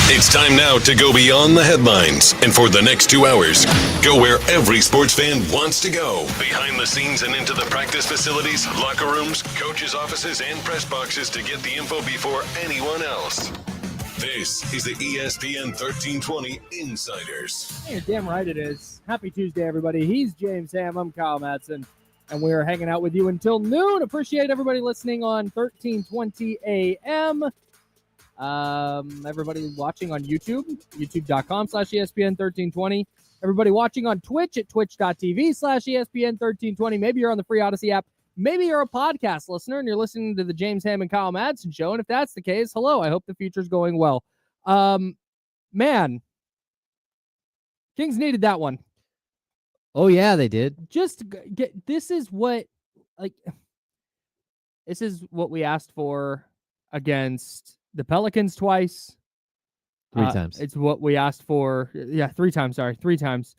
It's time now to go beyond the headlines. And for the next 2 hours, go where every sports fan wants to go. Behind the scenes and into the practice facilities, locker rooms, coaches' offices, and press boxes to get the info before anyone else. This is the ESPN 1320 Insiders. Hey, you're damn right it is. Happy Tuesday, everybody. He's James Ham. I'm Kyle Madsen. And we are hanging out with you until noon. Appreciate everybody listening on 1320 AM. Everybody watching on YouTube, youtube.com/ESPN1320. Everybody watching on Twitch at twitch.tv/ESPN1320. Maybe you're on the free Odyssey app. Maybe you're a podcast listener and you're listening to the James Ham and Kyle Madsen show. And if that's the case, hello. I hope the future's going well. Man, Kings needed that one. Oh, yeah, they did. This is what we asked for against the Pelicans twice. Three times. It's what we asked for. Yeah, 3 times. Sorry, 3 times.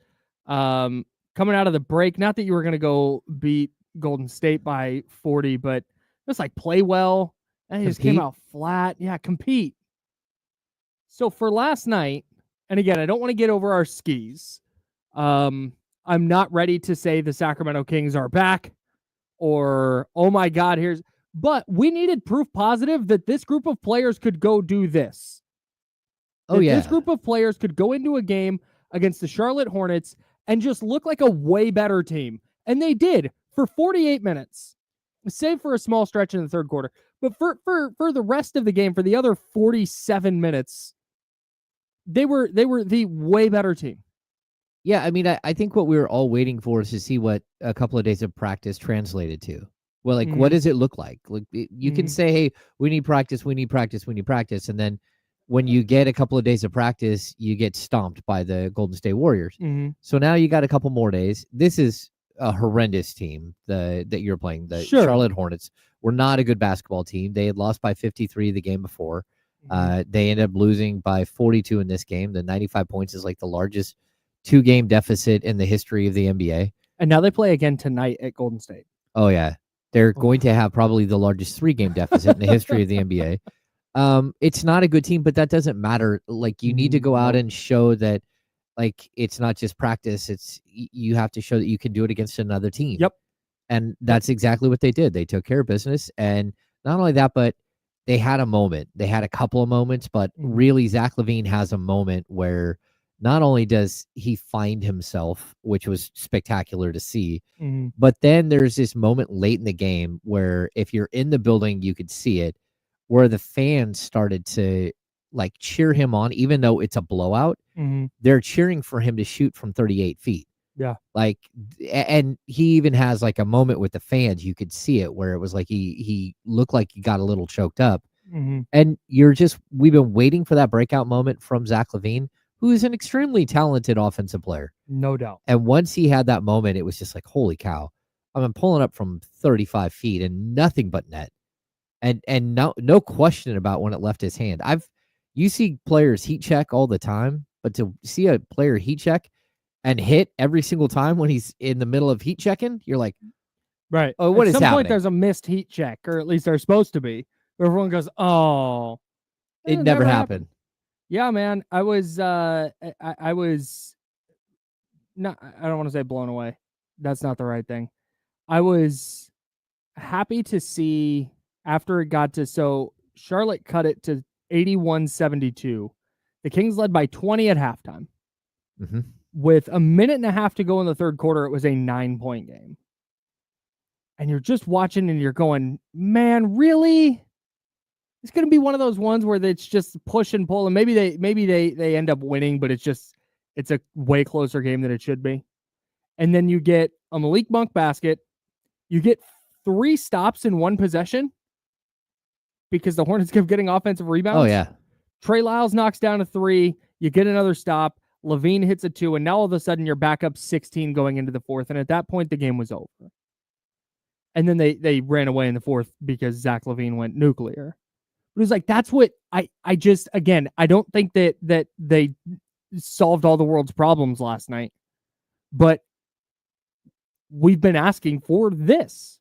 Coming out of the break, not that you were going to go beat Golden State by 40, but just play well. And he just came out flat. Yeah, compete. So for last night, and again, I don't want to get over our skis. I'm not ready to say the Sacramento Kings are back or, oh my God, but we needed proof positive that this group of players could go do this. This group of players could go into a game against the Charlotte Hornets and just look like a way better team. And they did for 48 minutes, save for a small stretch in the third quarter. But for the rest of the game, for the other 47 minutes, they were the way better team. Yeah, I mean, I think what we were all waiting for is to see what a couple of days of practice translated to. Well, what does it look like? You can say, hey, we need practice. And then when you get a couple of days of practice, you get stomped by the Golden State Warriors. So now you got a couple more days. This is a horrendous team that you're playing. The Charlotte Hornets were not a good basketball team. They had lost by 53 the game before. They ended up losing by 42 in this game. The 95 points is the largest 2-game deficit in the history of the NBA. And now they play again tonight at Golden State. Oh, yeah. They're going to have probably the largest 3-game deficit in the history of the NBA. It's not a good team, but that doesn't matter. You need to go out and show that, it's not just practice. You have to show that you can do it against another team. Yep. And that's exactly what they did. They took care of business. And not only that, but they had a moment. They had a couple of moments, but really Zach LaVine has a moment where not only does he find himself, which was spectacular to see, but then there's this moment late in the game where if you're in the building, you could see it, where the fans started to cheer him on, even though it's a blowout. They're cheering for him to shoot from 38 feet. Yeah. And he even has a moment with the fans. You could see it where it was he looked like he got a little choked up. And we've been waiting for that breakout moment from Zach LaVine, who is an extremely talented offensive player. No doubt. And once he had that moment, it was just holy cow. I'm pulling up from 35 feet and nothing but net. And no question about when it left his hand. You see players heat check all the time, but to see a player heat check and hit every single time when he's in the middle of heat checking, you're like, right. Oh, what is happening? At some point, there's a missed heat check, or at least there's supposed to be. Everyone goes, oh. It never happened. Yeah, man. I was not, I don't want to say blown away. That's not the right thing. I was happy to see after it got to, so Charlotte cut it to 81-72. The Kings led by 20 at halftime. With a minute and a half to go in the third quarter, it was a 9-point game. And you're just watching and you're going, man, really? It's going to be one of those ones where it's just push and pull, and maybe they end up winning, but it's a way closer game than it should be. And then you get a Malik Monk basket. You get 3 stops in 1 possession because the Hornets kept getting offensive rebounds. Oh, yeah. Trey Lyles knocks down a 3. You get another stop. LaVine hits a 2, and now all of a sudden you're back up 16 going into the fourth. And at that point, the game was over. And then they ran away in the fourth because Zach LaVine went nuclear. It was that's what I just, again, I don't think that they solved all the world's problems last night, but we've been asking for this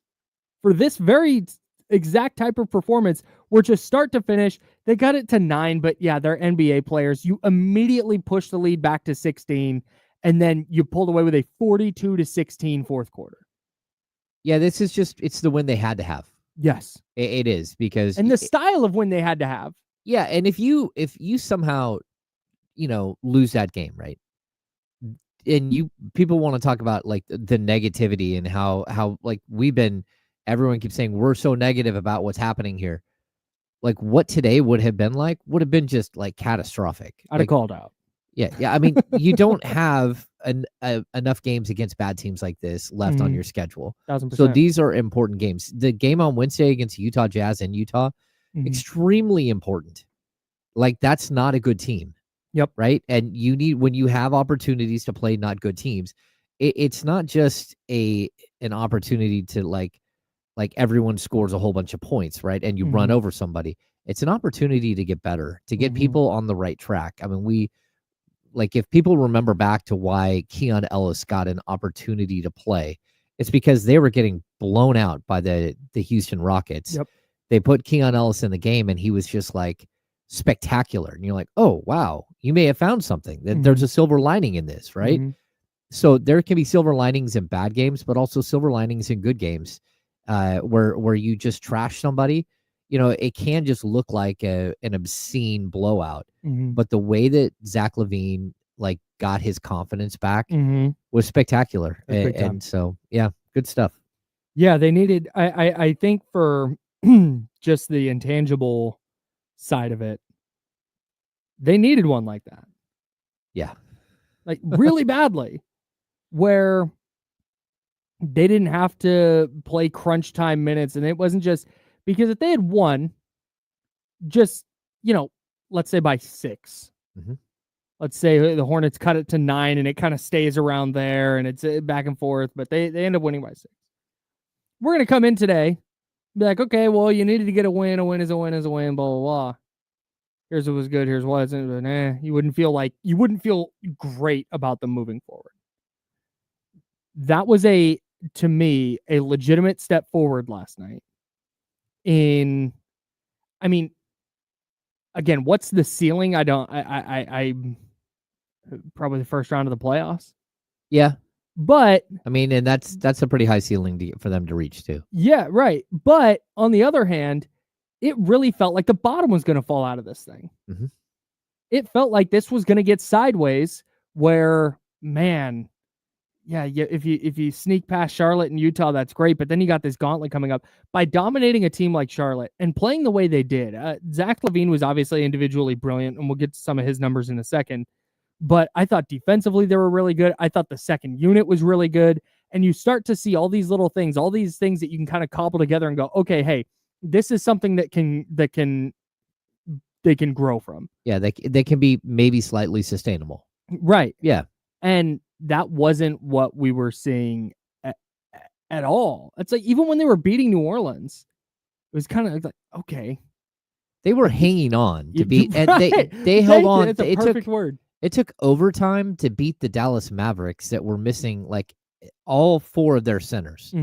very exact type of performance where just start to finish, they got it to 9, but yeah, they're NBA players. You immediately push the lead back to 16, and then you pulled away with a 42-16 fourth quarter. Yeah, this is just, it's the win they had to have. Yes. It is, because And the style of win they had to have. Yeah, and if you somehow, lose that game, right? And people want to talk about like the negativity and how like everyone keeps saying we're so negative about what's happening here. Like what today would have been just like catastrophic. I'd have called out. Yeah. I mean, you don't have enough games against bad teams like this left on your schedule. 1,000%. So these are important games. The game on Wednesday against Utah Jazz in Utah, extremely important. Like that's not a good team. Yep. Right. And when you have opportunities to play not good teams, it's not just an opportunity to like everyone scores a whole bunch of points, right? And you run over somebody. It's an opportunity to get better, to get people on the right track. I mean, if people remember back to why Keon Ellis got an opportunity to play, it's because they were getting blown out by the Houston Rockets. Yep. They put Keon Ellis in the game and he was just like spectacular. And you're like, oh, wow, you may have found something. There's a silver lining in this, right? So there can be silver linings in bad games, but also silver linings in good games where you just trash somebody. It can just look like an obscene blowout. But the way that Zach LaVine like got his confidence back was spectacular. And so, yeah, good stuff. Yeah, they needed, I think for just the intangible side of it, they needed one like that. Yeah. Like really badly, where they didn't have to play crunch time minutes. And it wasn't just because if they had won just, let's say by 6, let's say the Hornets cut it to 9 and it kind of stays around there and it's back and forth, but they end up winning by 6. We're going to come in today, be like, okay, well, you needed to get a win. A win is a win is a win, blah, blah, blah. Here's what was good. Here's what wasn't. But you wouldn't feel great about them moving forward. That was to me, a legitimate step forward last night. Again, what's the ceiling? I probably the first round of the playoffs. Yeah. But I mean, and that's a pretty high ceiling for them to reach too. Yeah, right. But on the other hand, it really felt like the bottom was going to fall out of this thing. It felt like this was going to get sideways where, man, yeah, if you sneak past Charlotte and Utah, that's great. But then you got this gauntlet coming up. By dominating a team like Charlotte and playing the way they did, Zach LaVine was obviously individually brilliant, and we'll get to some of his numbers in a second. But I thought defensively they were really good. I thought the second unit was really good. And you start to see all these little things, all these things that you can kind of cobble together and go, okay, hey, this is something that they can grow from. Yeah, they can be maybe slightly sustainable. Right. Yeah. And that wasn't what we were seeing at all. It's like even when they were beating New Orleans, it was kind of like, okay. They were hanging on to beat, right. and they held on. It's a perfect word. It took overtime to beat the Dallas Mavericks that were missing like all 4 of their centers.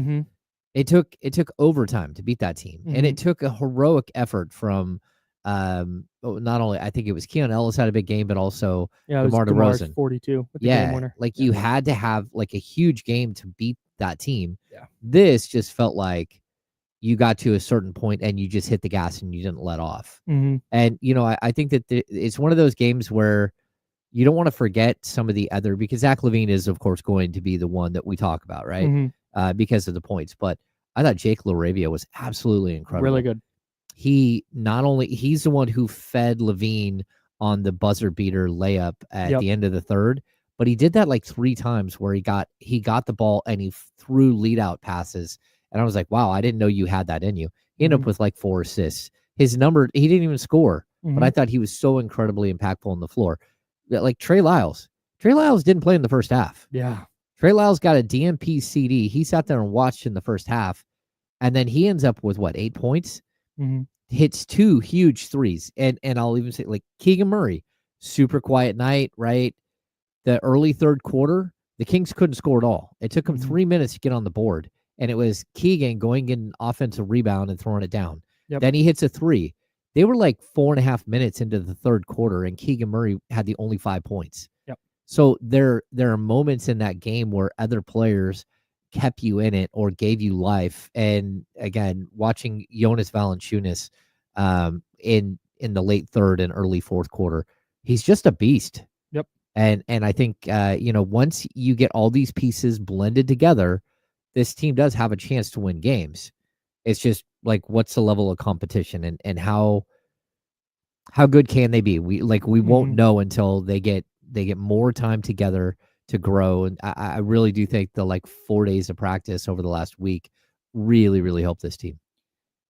It took overtime to beat that team, and it took a heroic effort from not only I think it was Keon Ellis had a big game, but also DeMar DeRozan, 42 with the game winner. Like you had to have like a huge game to beat that team. Yeah, this just felt like you got to a certain point and you just hit the gas and you didn't let off. And I think that it's one of those games where you don't want to forget some of the other, because Zach LaVine is, of course, going to be the one that we talk about, right? Because of the points. But I thought Jake LaRavia was absolutely incredible. Really good. He's the one who fed LaVine on the buzzer beater layup at the end of the third, but he did that like 3 times where he got the ball and he threw lead out passes. And I was like, wow, I didn't know you had that in you. He ended up with like 4 assists. His number, he didn't even score, but I thought he was so incredibly impactful on the floor. Like Trey Lyles didn't play in the first half. Yeah. Trey Lyles got a DMP CD. He sat there and watched in the first half. And then he ends up with 8 points, hits 2 huge threes. And I'll even say like Keegan Murray, super quiet night, right? The early third quarter, the Kings couldn't score at all. It took them 3 minutes to get on the board. And it was Keegan going in offensive rebound and throwing it down. Then he hits a 3. They were like 4.5 minutes into the third quarter, and Keegan Murray had the only 5 points. Yep. So there are moments in that game where other players kept you in it or gave you life. And again, watching Jonas Valanciunas in the late third and early fourth quarter, he's just a beast. Yep. And I think once you get all these pieces blended together, this team does have a chance to win games. It's just like, what's the level of competition and how good can they be? We won't know until they get more time together to grow. And I really do think the 4 days of practice over the last week really, really helped this team.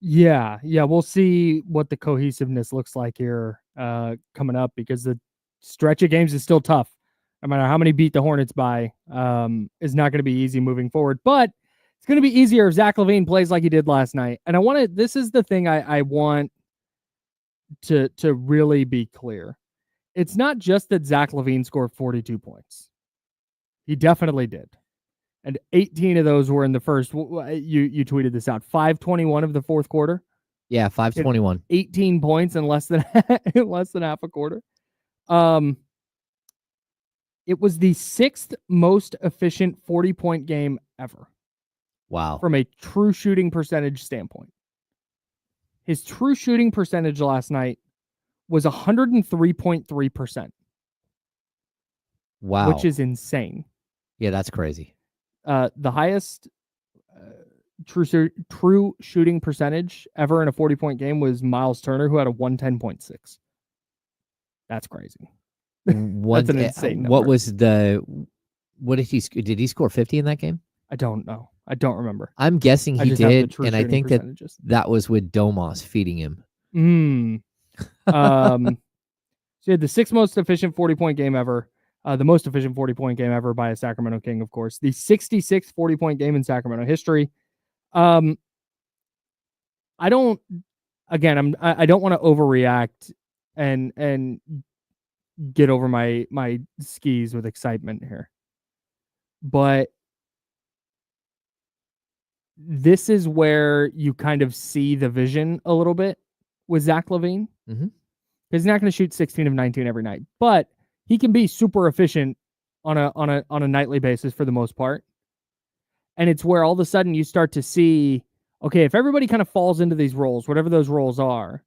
Yeah. We'll see what the cohesiveness looks like here coming up, because the stretch of games is still tough. No matter how many beat the Hornets by, is not going to be easy moving forward. But it's going to be easier if Zach LaVine plays like he did last night. And this is the thing I want to really be clear. It's not just that Zach LaVine scored 42 points. He definitely did. And 18 of those were in the first. You tweeted this out. 5:21 of the fourth quarter. Yeah, 5:21. 18 points in less than half a quarter. It was the 6th most efficient 40-point game ever. Wow. From a true shooting percentage standpoint. His true shooting percentage last night was 103.3%. Wow. Which is insane. Yeah, that's crazy. The highest true shooting percentage ever in a 40-point game was Miles Turner, who had a 110.6. That's crazy. That's an insane number. What did he score 50 in that game? I don't know. I don't remember. I'm guessing he did, and I think that was with Domas feeding him. So he had the 6th most efficient 40-point game ever. The most efficient 40-point game ever by a Sacramento King, of course. The 66th 40-point game in Sacramento history. I don't want to overreact and get over my skis with excitement here. But this is where you kind of see the vision a little bit with Zach LaVine. Mm-hmm. He's not going to shoot 16 of 19 every night, but he can be super efficient on a nightly basis for the most part. And it's where all of a sudden you start to see, okay, if everybody kind of falls into these roles, whatever those roles are,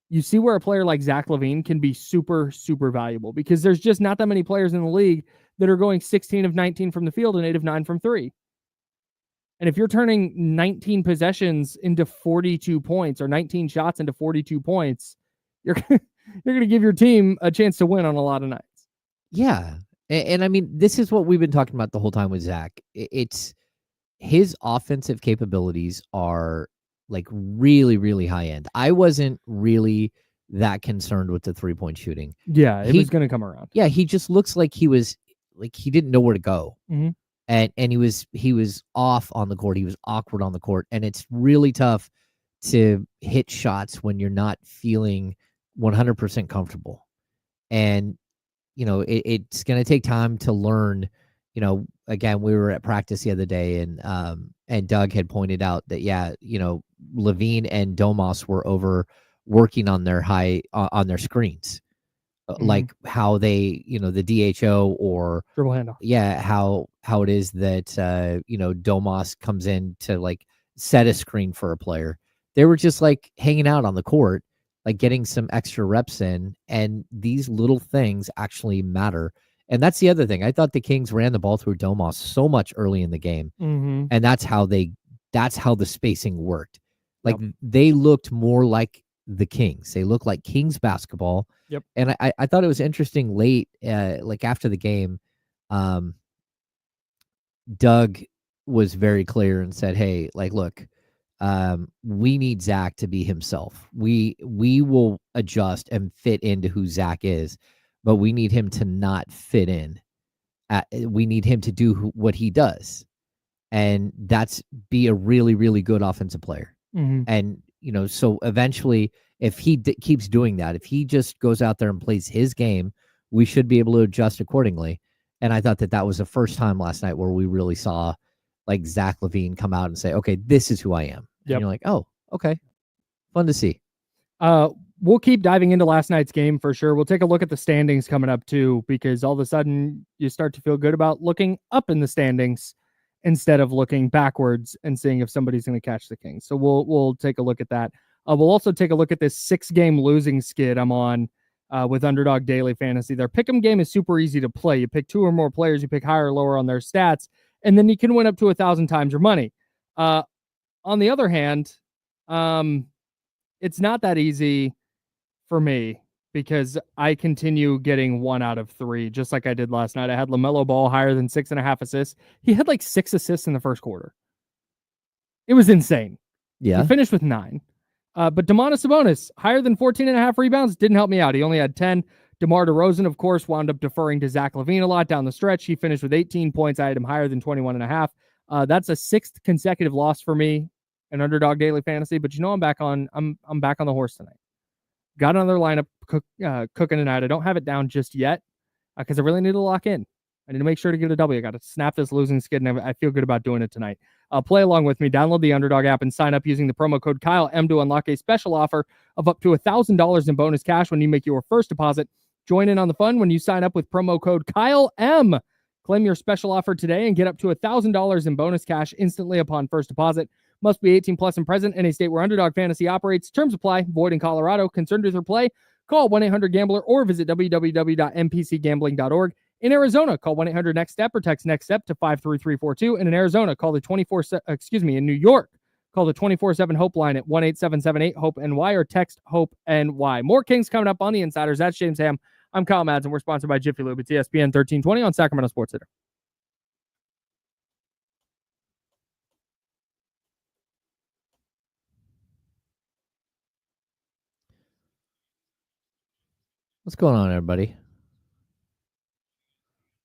you see where a player like Zach LaVine can be super, super valuable, because there's just not that many players in the league that are going 16 of 19 from the field and 8 of 9 from 3. And if you're turning 19 possessions into 42 points or 19 shots into 42 points, you're going to give your team a chance to win on a lot of nights. Yeah. And I mean, this is what we've been talking about the whole time with Zach. It's his offensive capabilities are really, really high end. I wasn't really that concerned with the 3-point shooting. Yeah, it was going to come around. Yeah, he just looks like he didn't know where to go. Mm-hmm. And he was off on the court. He was awkward on the court. And it's really tough to hit shots when you're not feeling 100% comfortable. And, it's going to take time to learn. Again, we were at practice the other day, and Doug had pointed out that, LaVine and Domas were over working on their on their screens. Like how they, the DHO or dribble handoff. Yeah, how it is that Domas comes in to set a screen for a player. They were just hanging out on the court, getting some extra reps in, and these little things actually matter. And that's the other thing. I thought the Kings ran the ball through Domas so much early in the game, and that's how the spacing worked. They looked more like the Kings. They look like Kings basketball. Yep. And I thought it was interesting late, after the game, Doug was very clear and said, hey, look, we need Zach to be himself. We will adjust and fit into who Zach is, but we need him to not fit in. We need him to do what he does. And that's be a really, really good offensive player. Mm-hmm. And, so eventually, if he keeps doing that, if he just goes out there and plays his game, we should be able to adjust accordingly. And I thought that was the first time last night where we really saw Zach LaVine come out and say, okay, this is who I am. And you're like, oh, okay. Fun to see. we'll keep diving into last night's game for sure. We'll take a look at the standings coming up too, because all of a sudden you start to feel good about looking up in the standings instead of looking backwards and seeing if somebody's going to catch the Kings. So we'll take a look at that. We'll also take a look at this 6-game losing skid I'm on with Underdog Daily Fantasy. Their pick'em game is super easy to play. You pick 2 or more players, you pick higher or lower on their stats, and then you can win up to 1,000 times your money. On the other hand, it's not that easy for me because I continue getting 1 out of 3, just like I did last night. I had LaMelo Ball higher than 6.5 assists. He had like 6 assists in the first quarter. It was insane. Yeah. He finished with 9. But Domantas Sabonis, higher than 14.5 rebounds, didn't help me out. He only had 10. DeMar DeRozan, of course, wound up deferring to Zach LaVine a lot down the stretch. He finished with 18 points. I had him higher than 21.5. That's a 6th consecutive loss for me in Underdog Daily Fantasy. But I'm back on the horse tonight. Got another lineup cooking tonight. I don't have it down just yet because I really need to lock in. I need to make sure to get a W. I got to snap this losing skid, and I feel good about doing it tonight. Play along with me. Download the Underdog app and sign up using the promo code KyleM to unlock a special offer of up to $1,000 in bonus cash when you make your first deposit. Join in on the fun when you sign up with promo code KyleM. Claim your special offer today and get up to $1,000 in bonus cash instantly upon first deposit. Must be 18 plus and present in a state where Underdog Fantasy operates. Terms apply. Void in Colorado. Concerned with your play? Call 1-800-GAMBLER or visit www.mpcgambling.org. In Arizona, call 1-800-NEXT-STEP or text NEXT-STEP to 53342. And in Arizona, call the in New York, call the 24/7 Hope line at 1-877-8-HOPE-NY or text HOPE-NY. More Kings coming up on the Insiders. That's James Ham. I'm Kyle Madsen. We're sponsored by Jiffy Lube. It's ESPN 1320 on Sacramento Sports Center. What's going on, everybody?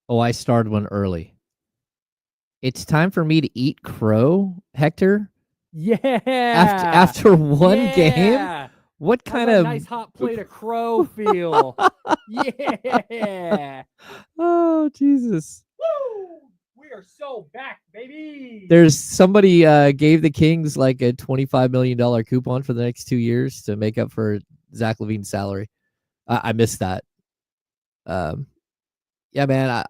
Oh, I started one early. It's time for me to eat crow, Hector. Yeah. After one game? What How's kind that of nice hot plate of crow feel? Yeah. Oh, Jesus. Woo! We are so back, baby. There's somebody gave the Kings like a $25 million coupon for the next 2 years to make up for Zach LaVine's salary. I missed that. Yeah, man,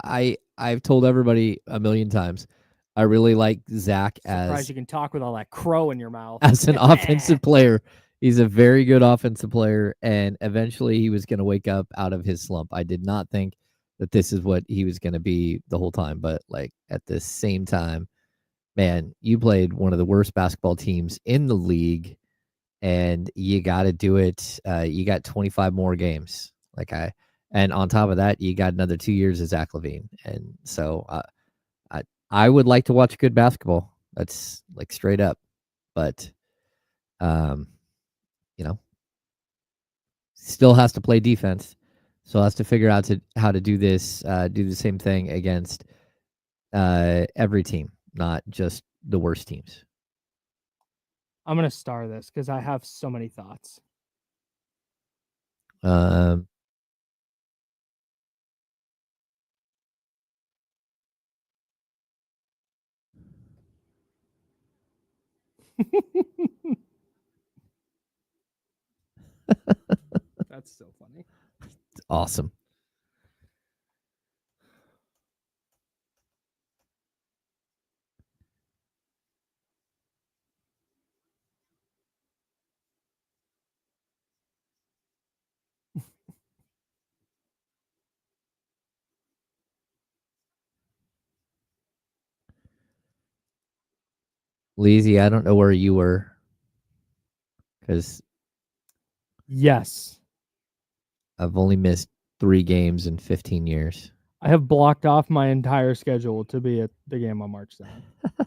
I've told everybody a million times. I really like Zach Surprised you can talk with all that crow in your mouth. as an offensive player. He's a very good offensive player, and eventually he was going to wake up out of his slump. I did not think that this is what he was going to be the whole time, but like at the same time, man, you played one of the worst basketball teams in the league, and you got to do it. You got 25 more games. And on top of that, you got another 2 years of Zach LaVine. And so I would like to watch good basketball. That's like straight up. But, still has to play defense. So has to figure out how to do this, do the same thing against every team, not just the worst teams. I'm going to star this because I have so many thoughts. That's so funny. It's awesome. Leezy, I don't know where you were. Because yes, I've only missed 3 games in 15 years. I have blocked off my entire schedule to be at the game on March 7th.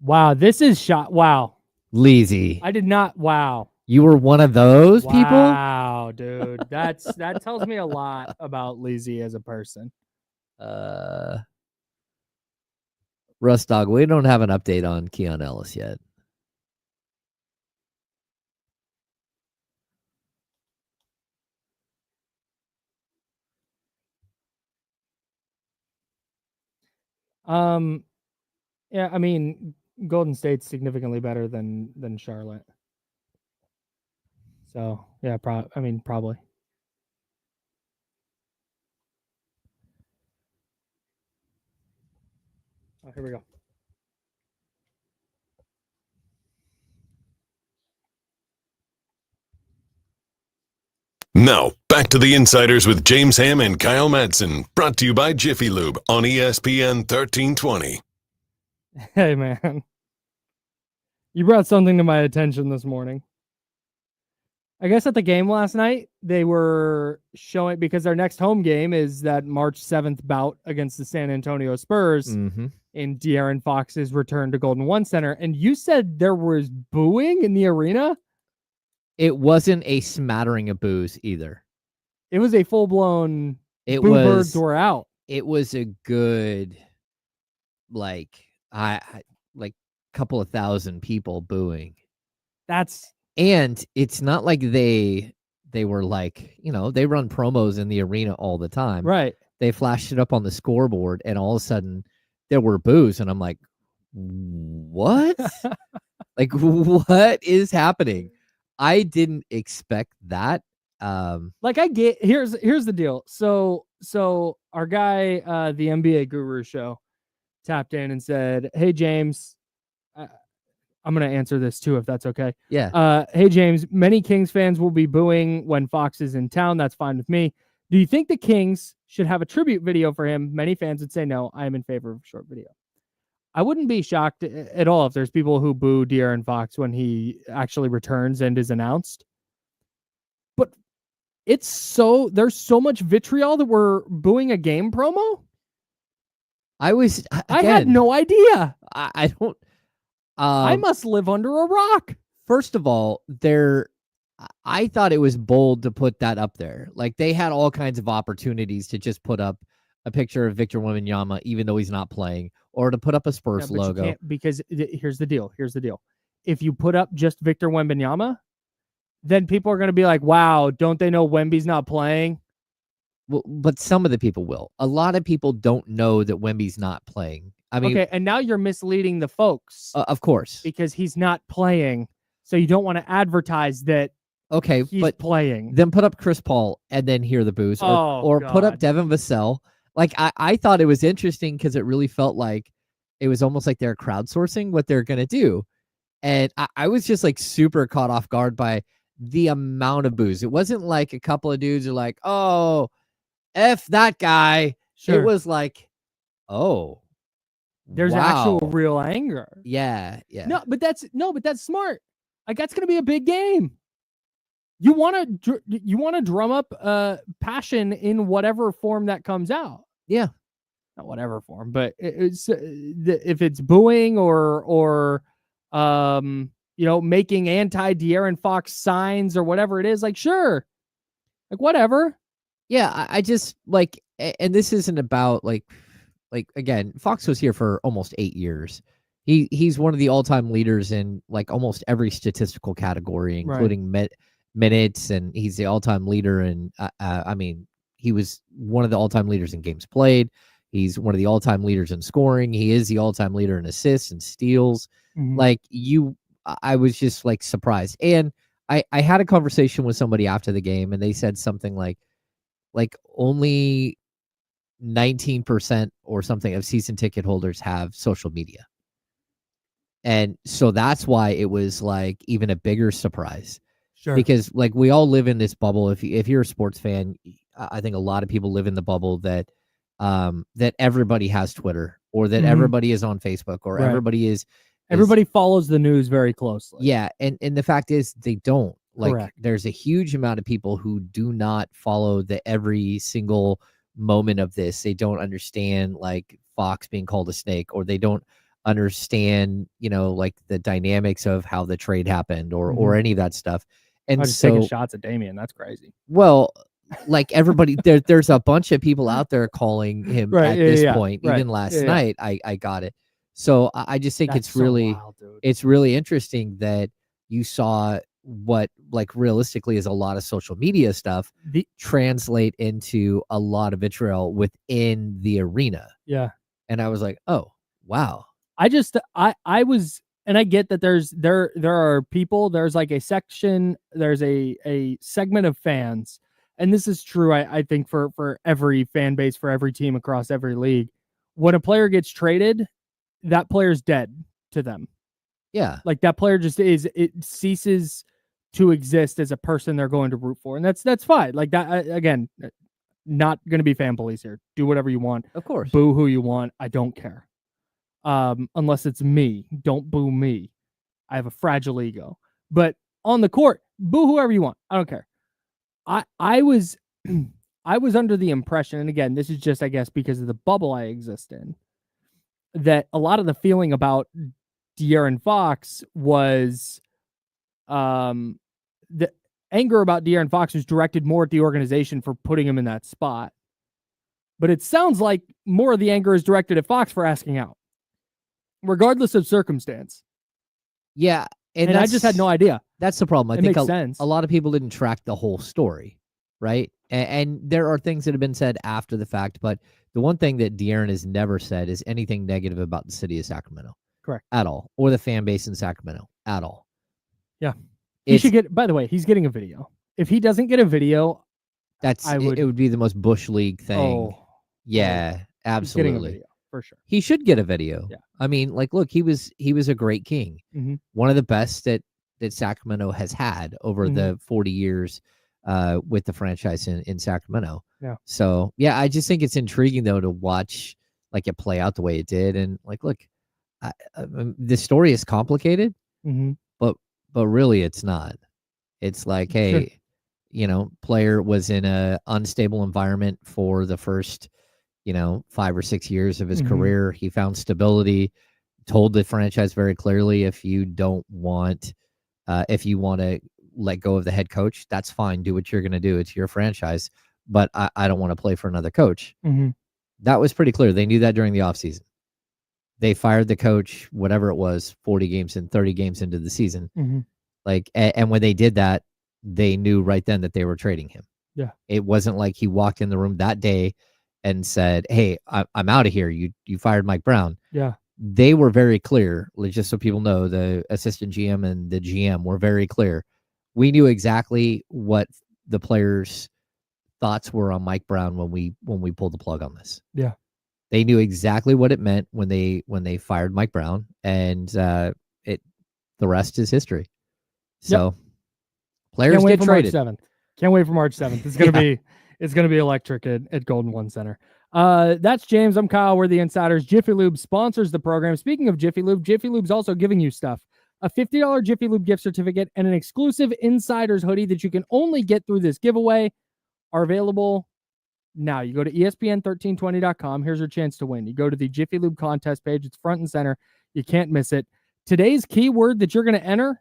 Wow, this is shot. Wow. Leezy. I did not. Wow. You were one of those people? Wow, dude. That tells me a lot about Leezy as a person. Russ Dog, we don't have an update on Keon Ellis yet. Yeah, I mean, Golden State's significantly better than Charlotte. So yeah, probably. Oh, here we go. Now, back to the Insiders with James Ham and Kyle Madsen, brought to you by Jiffy Lube on ESPN 1320. Hey, man. You brought something to my attention this morning. I guess at the game last night, they were showing, because their next home game is that March 7th bout against the San Antonio Spurs in De'Aaron Fox's return to Golden One Center. And you said there was booing in the arena? It wasn't a smattering of boos either. It was a full-blown birds were out. It was a good, like couple of thousand people booing. And it's not like they were like, they run promos in the arena all the time. Right. They flashed it up on the scoreboard and all of a sudden there were boos. And I'm like, what? Like, what is happening? I didn't expect that. Here's the deal. So our guy, the NBA Guru Show, tapped in and said, "Hey James, I'm gonna answer this too if that's okay." Yeah. Hey James, many Kings fans will be booing when Fox is in town. That's fine with me. Do you think the Kings should have a tribute video for him? Many fans would say no. I am in favor of a short video. I wouldn't be shocked at all if there's people who boo De'Aaron Fox when he actually returns and is announced. But there's so much vitriol that we're booing a game promo. I had no idea. I don't. I must live under a rock. First of all, I thought it was bold to put that up there. Like, they had all kinds of opportunities to just put up a picture of Victor Wembanyama, even though he's not playing, or to put up a Spurs logo. You can't, because here's the deal. If you put up just Victor Wembanyama, then people are going to be like, wow, don't they know Wemby's not playing? Well, but some of the people will. A lot of people don't know that Wemby's not playing. I mean, okay, and now you're misleading the folks. Of course. Because he's not playing, so you don't want to advertise that he's playing. Then put up Chris Paul and then hear the boos. Or put up Devin Vassell. Like, I thought it was interesting because it really felt like it was almost like they're crowdsourcing what they're going to do. And I was just like super caught off guard by the amount of boos. It wasn't like a couple of dudes are like, oh, F that guy. Sure. It was like, oh, there's actual real anger. Yeah. No, but that's smart. Like, that's going to be a big game. You want to drum up passion in whatever form that comes out. Yeah, not whatever form, but it's if it's booing or making anti De'Aaron Fox signs or whatever it is. Like, sure, like whatever. Yeah, I just like, and this isn't about like again, Fox was here for almost 8 years. He's one of the all-time leaders in like almost every statistical category, including minutes, and he's the all-time leader in I mean, he was one of the all-time leaders in games played. He's one of the all-time leaders in scoring. He is the all-time leader in assists and steals. I was just like surprised. And I had a conversation with somebody after the game, and they said something like only 19% or something of season ticket holders have social media. And so that's why it was like even a bigger surprise. Sure. Because like we all live in this bubble. If you're a sports fan, I think a lot of people live in the bubble that that everybody has Twitter, or that everybody is on Facebook, or everybody follows the news very closely. Yeah, and the fact is they don't. Like, correct. There's a huge amount of people who do not follow every single moment of this. They don't understand like Fox being called a snake, or they don't understand, like the dynamics of how the trade happened, or any of that stuff. And I'm just taking shots at Damian. That's crazy. Well, like everybody, there's a bunch of people out there calling him at this point. Even last night, I got it. So I just think it's really interesting that you saw what like realistically is a lot of social media stuff translate into a lot of vitriol within the arena. Yeah. And I was like, oh, wow. I was, and I get that there are people, there's like a section, there's a segment of fans, and this is true, I think for every fan base, for every team across every league. When a player gets traded, that player's dead to them. Yeah. Like that player it ceases to exist as a person they're going to root for. And that's fine. Like that, again, not going to be fan police here. Do whatever you want. Of course. Boo who you want. I don't care. Unless it's me. Don't boo me. I have a fragile ego. But on the court, boo whoever you want. I don't care. I was I was under the impression, and again, this is just, I guess, because of the bubble I exist in, that a lot of the feeling about De'Aaron Fox was the anger about De'Aaron Fox was directed more at the organization for putting him in that spot. But it sounds like more of the anger is directed at Fox for asking out, regardless of circumstance. Yeah. And I just had no idea. That's the problem. I It think makes sense. a lot of people didn't track the whole story, right? And there are things that have been said after the fact, but the one thing that De'Aaron has never said is anything negative about the city of Sacramento. Correct. At all. Or the fan base in Sacramento. At all. Yeah. He should get, by the way, he's getting a video. If he doesn't get a video, it would be the most Bush League thing. Oh, yeah, absolutely. He's getting a video, for sure. He should get a video. Yeah. I mean, like, look, he was a great king. Mm-hmm. One of the best that Sacramento has had over the 40 years with the franchise in Sacramento. Yeah. So, yeah, I just think it's intriguing, though, to watch like it play out the way it did. And like, look, the story is complicated, but really it's not. It's like, hey, player was in a unstable environment for the first, 5 or 6 years of his career. He found stability, told the franchise very clearly, if you want to let go of the head coach, that's fine. Do what you're going to do. It's your franchise, but I don't want to play for another coach. That was pretty clear. They knew that during the offseason. They fired the coach, whatever it was, 40 games and 30 games into the season. Like, and when they did that, they knew right then that they were trading him. Yeah. It wasn't like he walked in the room that day and said, hey, I'm out of here. You fired Mike Brown. Yeah. They were very clear, just so people know, the assistant GM and the GM were very clear. We knew exactly what the players' thoughts were on Mike Brown when we pulled the plug on this. Yeah. They knew exactly what it meant when they fired Mike Brown, and the rest is history. So players get traded. Can't wait for March 7th. It's gonna be electric at Golden One Center. That's James. I'm Kyle. We're the Insiders. Jiffy Lube sponsors the program. Speaking of Jiffy Lube's also giving you stuff. A $50 Jiffy Lube gift certificate and an exclusive Insiders hoodie that you can only get through this giveaway are available now. You go to ESPN1320.com. Here's your chance to win. You go to the Jiffy Lube contest page. It's front and center. You can't miss it. Today's keyword that you're going to enter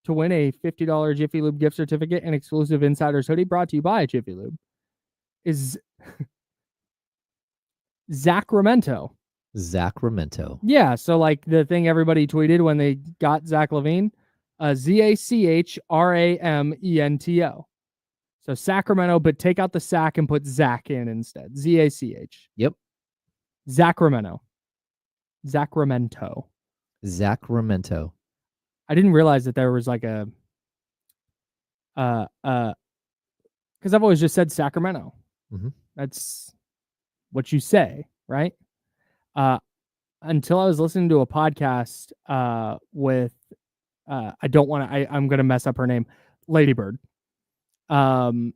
to win a $50 Jiffy Lube gift certificate and exclusive Insiders hoodie brought to you by Jiffy Lube is Sacramento. Sacramento. Yeah, so like the thing everybody tweeted when they got Zach LaVine, Zachramento. So Sacramento, but take out the Sac and put Zach in instead. Zach. Yep. Sacramento. I didn't realize that there was like a because I've always just said Sacramento. That's what you say, right? Until I was listening to a podcast with I'm gonna mess up her name, Lady Bird. Because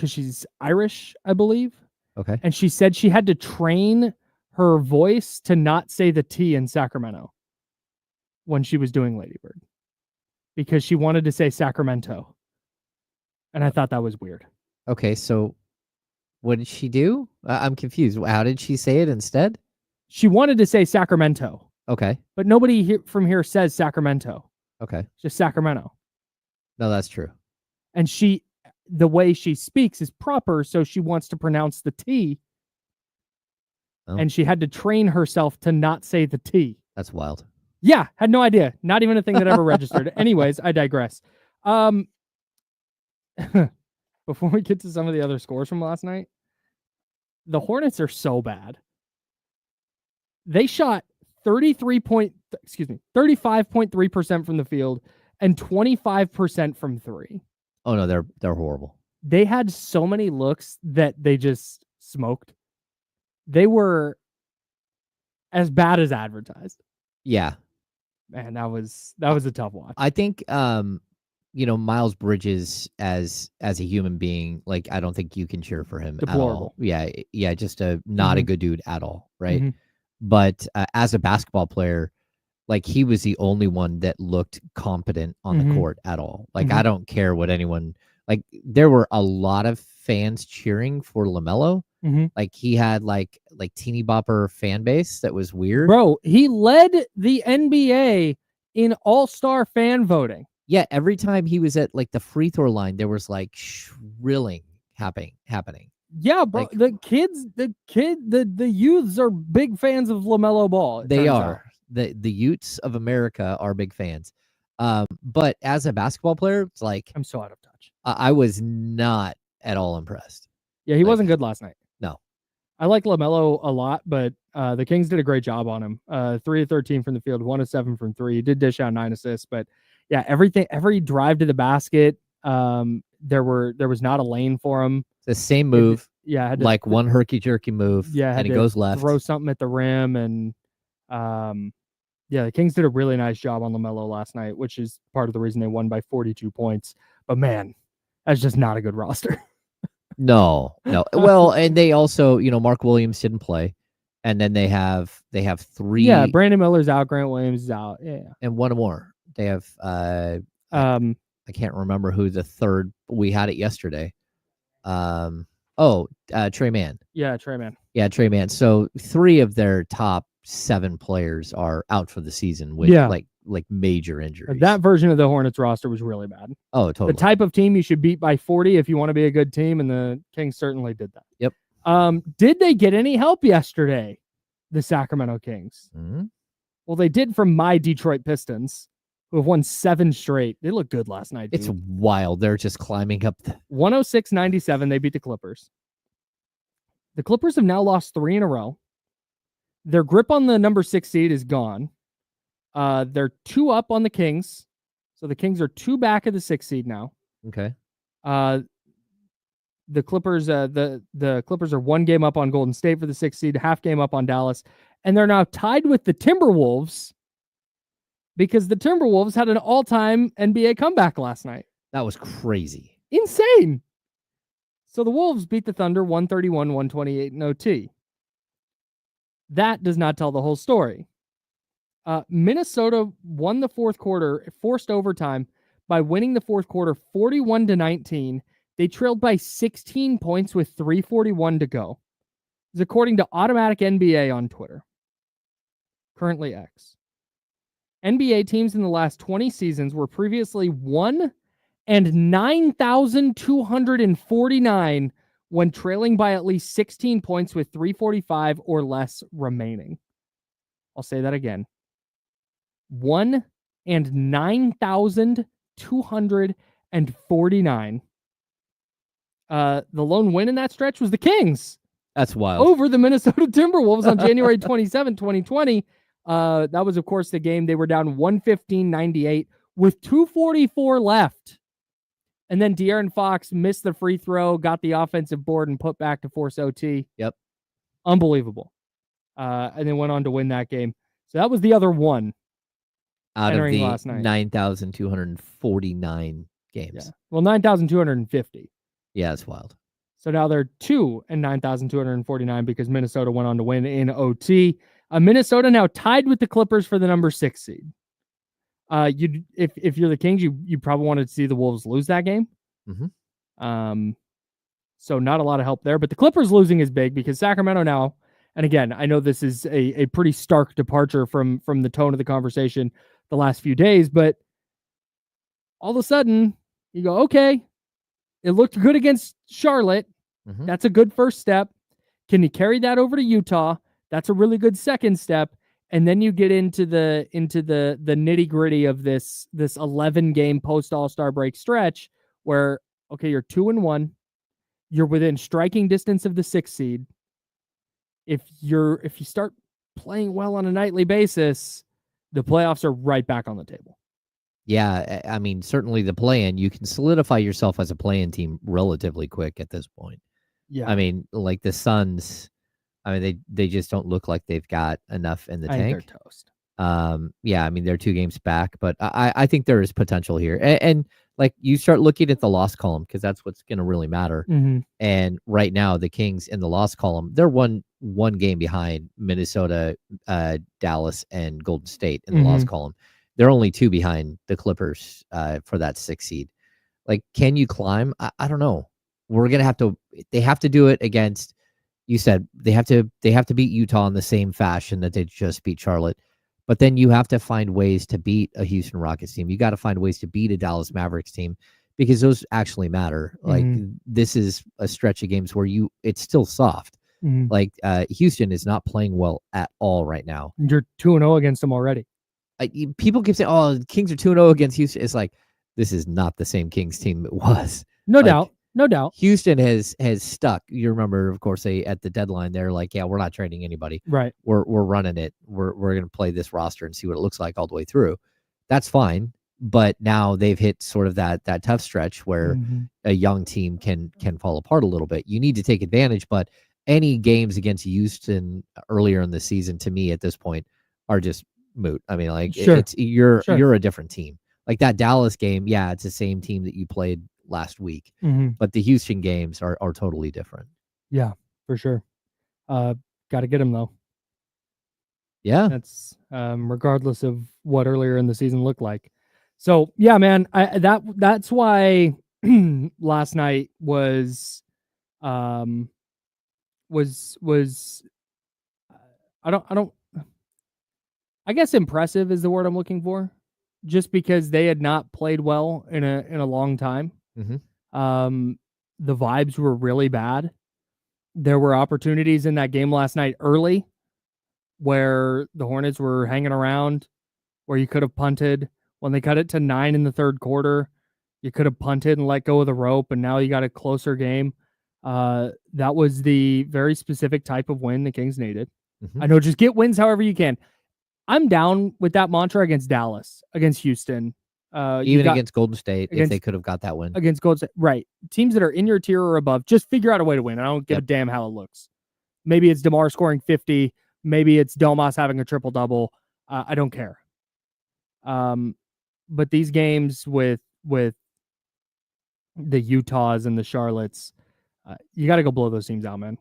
she's Irish, I believe. Okay. And she said she had to train her voice to not say the T in Sacramento when she was doing Lady Bird, because she wanted to say Sacramento. And I thought that was weird. Okay, so what did she do? I'm confused. How did she say it instead? She wanted to say Sacramento. Okay. But nobody from here says Sacramento. Okay. It's just Sacramento. No, that's true. And the way she speaks is proper, so she wants to pronounce the T. Oh. And she had to train herself to not say the T. That's wild. Yeah, had no idea. Not even a thing that ever registered. Anyways, I digress. Before we get to some of the other scores from last night, the Hornets are so bad. They shot 35.3% from the field and 25% from three. Oh no, they're horrible. They had so many looks that they just smoked. They were as bad as advertised. Yeah. Man, that was a tough watch. I think Miles Bridges as a human being, like I don't think you can cheer for him Deplorable. at all. Yeah, just not a good dude at all, right? Mhm. But as a basketball player, like he was the only one that looked competent on the court at all. Like I don't care what anyone, like there were a lot of fans cheering for LaMelo. Like he had like teeny bopper fan base that was weird. Bro, he led the NBA in all-star fan voting. Yeah, every time he was at like the free throw line, there was like shrilling happening. Yeah, bro. Like, the youths are big fans of LaMelo Ball. They are. The Utes of America are big fans. But as a basketball player, it's like I'm so out of touch. I was not at all impressed. Yeah, he wasn't good last night. No. I like LaMelo a lot, but the Kings did a great job on him. 3 of 13 from the field, 1 of 7 from 3. He did dish out 9 assists, but yeah, every drive to the basket, there was not a lane for him. The same move. Had like one herky jerky move. Yeah, and it goes left. Throw something at the rim, and the Kings did a really nice job on LaMelo last night, which is part of the reason they won by 42 points. But man, that's just not a good roster. No. Well, and they also, Mark Williams didn't play, and then they have 3. Yeah, Brandon Miller's out, Grant Williams is out. Yeah, and one more. They have I can't remember who the third. We had it yesterday. Trey Mann. Yeah, Trey Mann. Yeah, Trey Mann. So 3 of their top 7 players are out for the season with like major injuries. That version of the Hornets roster was really bad. Oh, totally. The type of team you should beat by 40 if you want to be a good team, and the Kings certainly did that. Yep. Did they get any help yesterday, the Sacramento Kings? Mm-hmm. Well, they did from my Detroit Pistons, who have won 7 straight. They looked good last night, dude. It's wild. They're just climbing up. 106-97, they beat the Clippers. The Clippers have now lost 3 in a row. Their grip on the number 6 seed is gone. They're 2 up on the Kings. So the Kings are 2 back of the 6 seed now. Okay. The Clippers, the Clippers are 1 game up on Golden State for the 6 seed, half game up on Dallas, and they're now tied with the Timberwolves because the Timberwolves had an all-time NBA comeback last night. That was crazy. Insane. So the Wolves beat the Thunder 131-128 in OT. That does not tell the whole story. Minnesota won the fourth quarter, forced overtime by winning the fourth quarter 41-19. They trailed by 16 points with 3:41 to go. It's according to Automatic NBA on Twitter. Currently X. NBA teams in the last 20 seasons were previously 1 and 9,249 when trailing by at least 16 points with 3:45 or less remaining. I'll say that again. 1 and 9,249. The lone win in that stretch was the Kings. That's wild. Over the Minnesota Timberwolves on January 27, 2020. That was, of course, the game. They were down 115-98 with 2:44 left. And then De'Aaron Fox missed the free throw, got the offensive board, and put back to force OT. Yep. Unbelievable. And then went on to win that game. So that was the other one. Out of the last night. 9,249 games. Yeah. Well, 9,250. Yeah, it's wild. So now they're 2 and 9,249 because Minnesota went on to win in OT. Minnesota now tied with the Clippers for the number 6 seed. If you're the Kings, you probably wanted to see the Wolves lose that game. Mm-hmm. So not a lot of help there, but the Clippers losing is big because Sacramento now, and again, I know this is a pretty stark departure from the tone of the conversation the last few days, but all of a sudden you go, okay, it looked good against Charlotte. Mm-hmm. That's a good first step. Can you carry that over to Utah? That's a really good second step. And then you get into the nitty gritty of this 11 game post All-Star break stretch where, okay, you're 2-1. You're within striking distance of the 6th seed. If you start playing well on a nightly basis, the playoffs are right back on the table. Yeah, I mean, certainly the play-in, you can solidify yourself as a play-in team relatively quick at this point. Yeah. I mean, like the Suns, I mean, they just don't look like they've got enough in the I think tank. they're toast. Yeah, I mean, they're 2 games back, but I think there is potential here. And like you start looking at the loss column because that's what's going to really matter. Mm-hmm. And right now, the Kings in the loss column, they're one game behind Minnesota, Dallas, and Golden State in the loss column. They're only 2 behind the Clippers for that 6th seed. Like, can you climb? I don't know. We're gonna have to. They have to do it against. You said they have to beat Utah in the same fashion that they just beat Charlotte. But then you have to find ways to beat a Houston Rockets team. You got to find ways to beat a Dallas Mavericks team because those actually matter. Like this is a stretch of games where it's still soft. Like Houston is not playing well at all right now. You're 2-0 against them already. People keep saying, "Oh, the Kings are 2-0 against Houston." It's like this is not the same Kings team it was. No doubt. No doubt. Houston has stuck. You remember, of course, they at the deadline they're like, "Yeah, we're not trading anybody. Right. We're running it. We're going to play this roster and see what it looks like all the way through." That's fine, but now they've hit sort of that tough stretch where a young team can fall apart a little bit. You need to take advantage, but any games against Houston earlier in the season, to me at this point, are just moot. I mean, like you're a different team. Like that Dallas game, yeah, it's the same team that you played last week, but the Houston games are totally different. Yeah, for sure. Got to get them though. Yeah, that's regardless of what earlier in the season looked like. So yeah, man, that's why last night was I guess impressive is the word I'm looking for, just because they had not played well in a long time. The vibes were really bad. There were opportunities in that game last night early where the Hornets were hanging around, where you could have punted. When they cut it to 9 in the third quarter, you could have punted and let go of the rope, and now you got a closer game. That was the very specific type of win the Kings needed. I know, just get wins however you can. I'm down with that mantra against Dallas, against Houston. Even against Golden State, if they could have got that win. Against Golden State, right. Teams that are in your tier or above, just figure out a way to win. I don't give a damn how it looks. Maybe it's DeMar scoring 50. Maybe it's Domas having a triple-double. I don't care. But these games with the Utahs and the Charlottes, you got to go blow those teams out, man.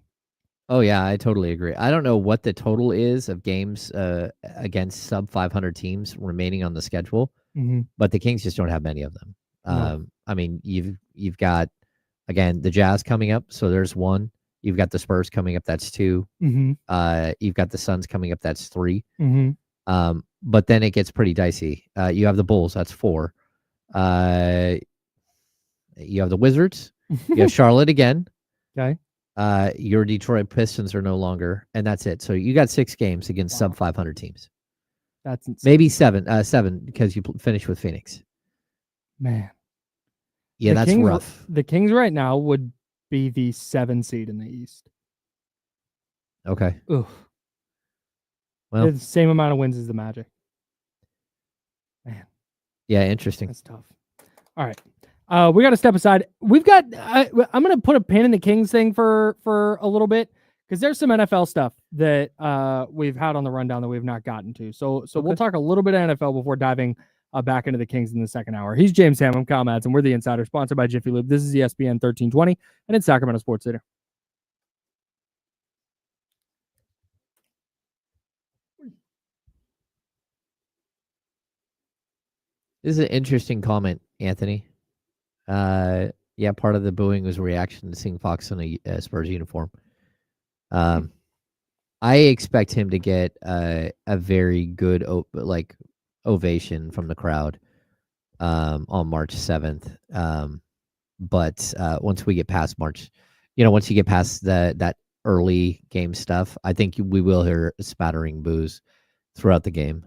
Oh, yeah, I totally agree. I don't know what the total is of games against sub-500 teams remaining on the schedule, but the Kings just don't have many of them. No. I mean, you've got, again, the Jazz coming up, so there's 1. You've got the Spurs coming up, that's 2. You've got the Suns coming up, that's 3. But then it gets pretty dicey. You have the Bulls, that's 4. You have the Wizards. You have Charlotte again. Okay. Your Detroit Pistons are no longer, and that's it. So you got 6 games against sub 500 teams. That's insane. Maybe 7 because you finish with Phoenix. Man. Yeah, that's Kings, rough. The Kings right now would be the 7 seed in the East. Okay. Oof. Well, they're the same amount of wins as the Magic. Man. Yeah, interesting. That's tough. All right. We got to step aside. We've got. I'm going to put a pin in the Kings thing for a little bit because there's some NFL stuff that we've had on the rundown that we've not gotten to. So we'll talk a little bit of NFL before diving back into the Kings in the second hour. He's James Ham. I'm Kyle Madsen. We're the Insider, sponsored by Jiffy Lube. This is ESPN 1320, and it's Sacramento Sports Center. This is an interesting comment, Anthony. Yeah, part of the booing was a reaction to seeing Fox in a Spurs uniform. I expect him to get a very good ovation from the crowd on March 7th. But once we get past March, once you get past that early game stuff, I think we will hear spattering boos throughout the game.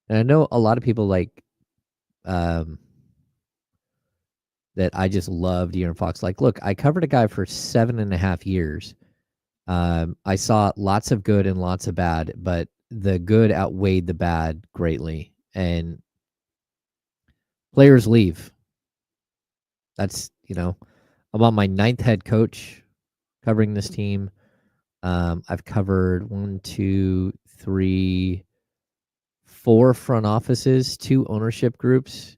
And I know a lot of people that I just love De'Aaron Fox. Like, look, I covered a guy for 7.5 years. I saw lots of good and lots of bad, but the good outweighed the bad greatly. And players leave. That's, I'm on my 9th head coach covering this team. I've covered 1, 2, 3, 4 front offices, 2 ownership groups.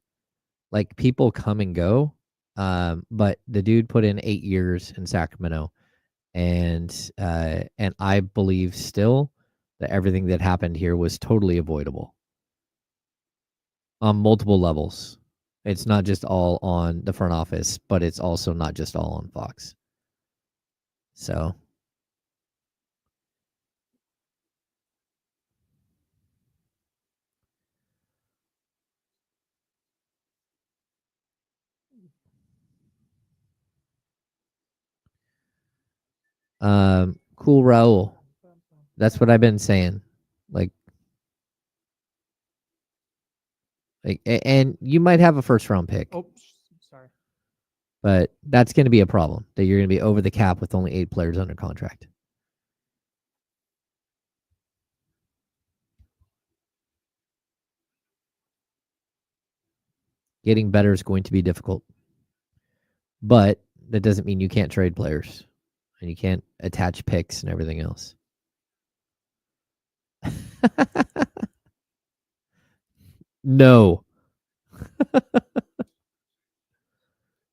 Like, people come and go. But the dude put in 8 years in Sacramento. And I believe still that everything that happened here was totally avoidable on multiple levels. It's not just all on the front office, but it's also not just all on Fox. So, cool, Raul. That's what I've been saying. Like, and you might have a first round pick. Oh, sorry. But that's going to be a problem, that you're going to be over the cap with only 8 players under contract. Getting better is going to be difficult. But that doesn't mean you can't trade players and you can't attach picks and everything else. No.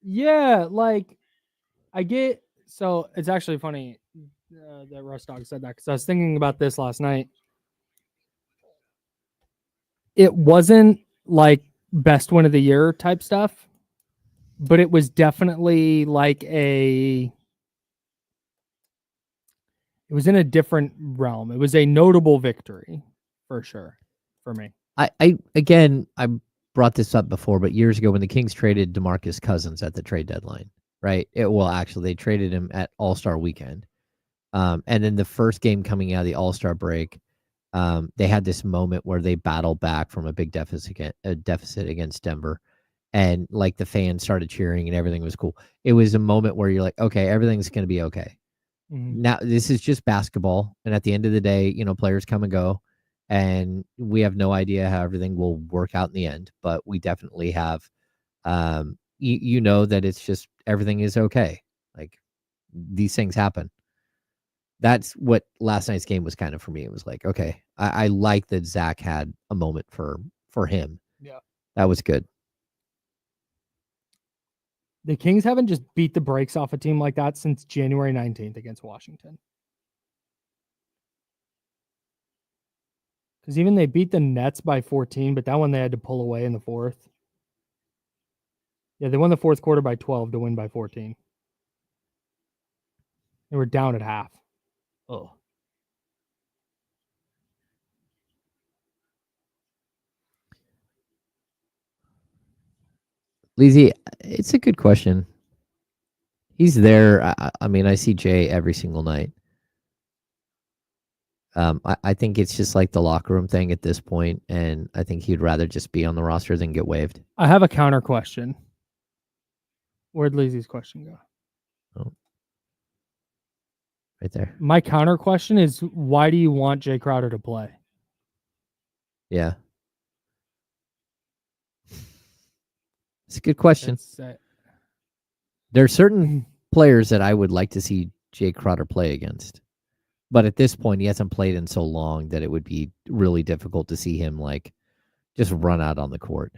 Yeah, like I get. So it's actually funny that Russ Dog said that, because I was thinking about this last night. It wasn't like best win of the year type stuff, but it was definitely like it was in a different realm. It was a notable victory for sure for me. I brought this up before, but years ago when the Kings traded DeMarcus Cousins at the trade deadline, right? Actually, they traded him at All-Star weekend. And then the first game coming out of the All-Star break, they had this moment where they battled back from a big deficit against Denver. And like the fans started cheering and everything was cool. It was a moment where you're like, okay, everything's going to be okay. Mm-hmm. Now, this is just basketball. And at the end of the day, players come and go. And we have no idea how everything will work out in the end. But we definitely have, that it's just everything is okay. Like, these things happen. That's what last night's game was kind of for me. It was like, okay, I like that Zach had a moment for him. Yeah. That was good. The Kings haven't just beat the brakes off a team like that since January 19th against Washington. Because even they beat the Nets by 14, but that one they had to pull away in the fourth. Yeah, they won the fourth quarter by 12 to win by 14. They were down at half. Oh. Leezy, it's a good question. He's there. I see Jay every single night. I think it's just like the locker room thing at this point, and I think he'd rather just be on the roster than get waived. I have a counter question. Where'd Leezy's question go? Oh. Right there. My counter question is, why do you want Jay Crowder to play? Yeah. It's a good question. There are certain players that I would like to see Jay Crowder play against. But at this point, he hasn't played in so long that it would be really difficult to see him like just run out on the court.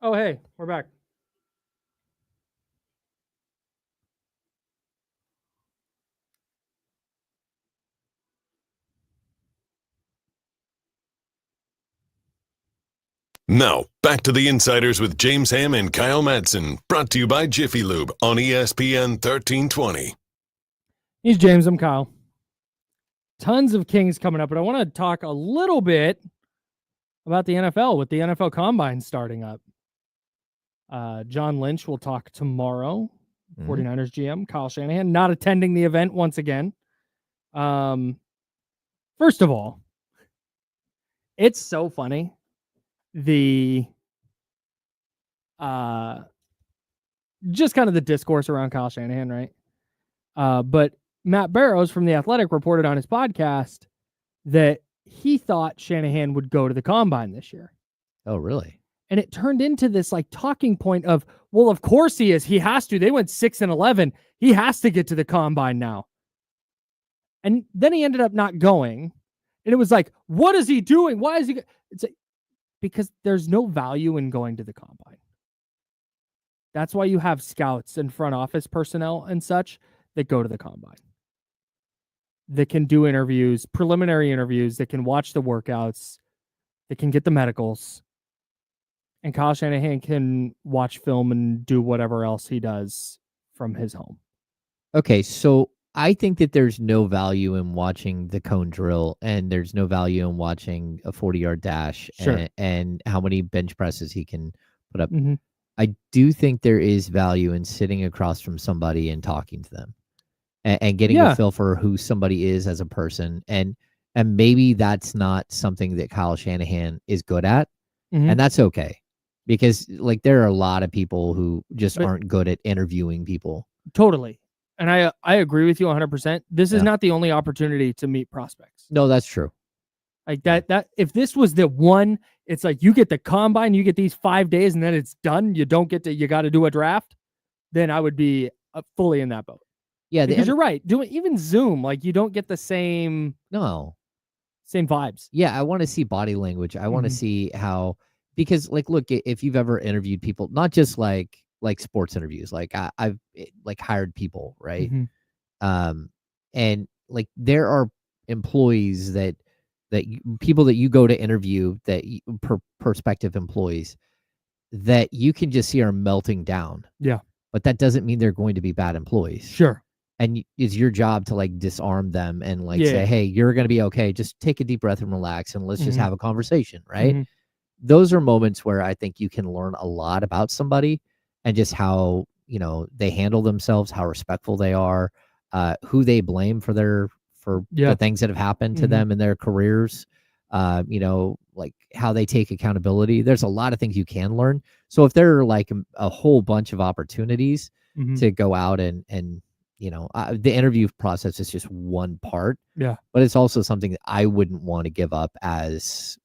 Oh, hey, we're back. Now, back to the Insiders with James Ham and Kyle Madsen, brought to you by Jiffy Lube on ESPN 1320. He's James, I'm Kyle. Tons of Kings coming up, but I want to talk a little bit about the NFL with the NFL Combine starting up. John Lynch will talk tomorrow. 49ers GM, Kyle Shanahan, not attending the event once again. First of all, it's so funny the just kind of the discourse around Kyle Shanahan, right? But Matt Barrows from The Athletic reported on his podcast that he thought Shanahan would go to the combine this year. Oh, really? And it turned into this like talking point of, well, of course he is. He has to. They went 6-11. He has to get to the combine now. And then he ended up not going. And it was like, what is he doing? Why is he? It's like, because there's no value in going to the combine. That's why you have scouts and front office personnel and such that go to the combine, that can do interviews, preliminary interviews, that can watch the workouts, that can get the medicals. And Kyle Shanahan can watch film and do whatever else he does from his home. Okay, so I think that there's no value in watching the cone drill, and there's no value in watching a 40-yard dash Sure. and how many bench presses he can put up. Mm-hmm. I do think there is value in sitting across from somebody and talking to them and getting a feel for who somebody is as a person. And maybe that's not something that Kyle Shanahan is good at, and that's okay. Because like there are a lot of people who just aren't good at interviewing people. Totally. And I agree with you 100%. This is not the only opportunity to meet prospects. No, that's true. Like that if this was the one, it's like you get the combine, you get these 5 days, and then it's done. You don't get to, you got to do a draft. Then I would be fully in that boat. Yeah, because you're right. Doing even Zoom, like you don't get the same vibes. Yeah, I want to see body language. I want to see how, because like, look, if you've ever interviewed people, not just like sports interviews, like I've like hired people, right? And like there are employees that people that you go to interview, that prospective employees that you can just see are melting down. Yeah. But that doesn't mean they're going to be bad employees. Sure. And it's your job to like disarm them and like say, hey, you're going to be okay. Just take a deep breath and relax, and let's just have a conversation, right? Those are moments where I think you can learn a lot about somebody and just how, they handle themselves, how respectful they are, who they blame for the things that have happened to them in their careers, like how they take accountability. There's a lot of things you can learn. So if there are like a whole bunch of opportunities to go out and the interview process is just one part. Yeah. But it's also something that I wouldn't want to give up as,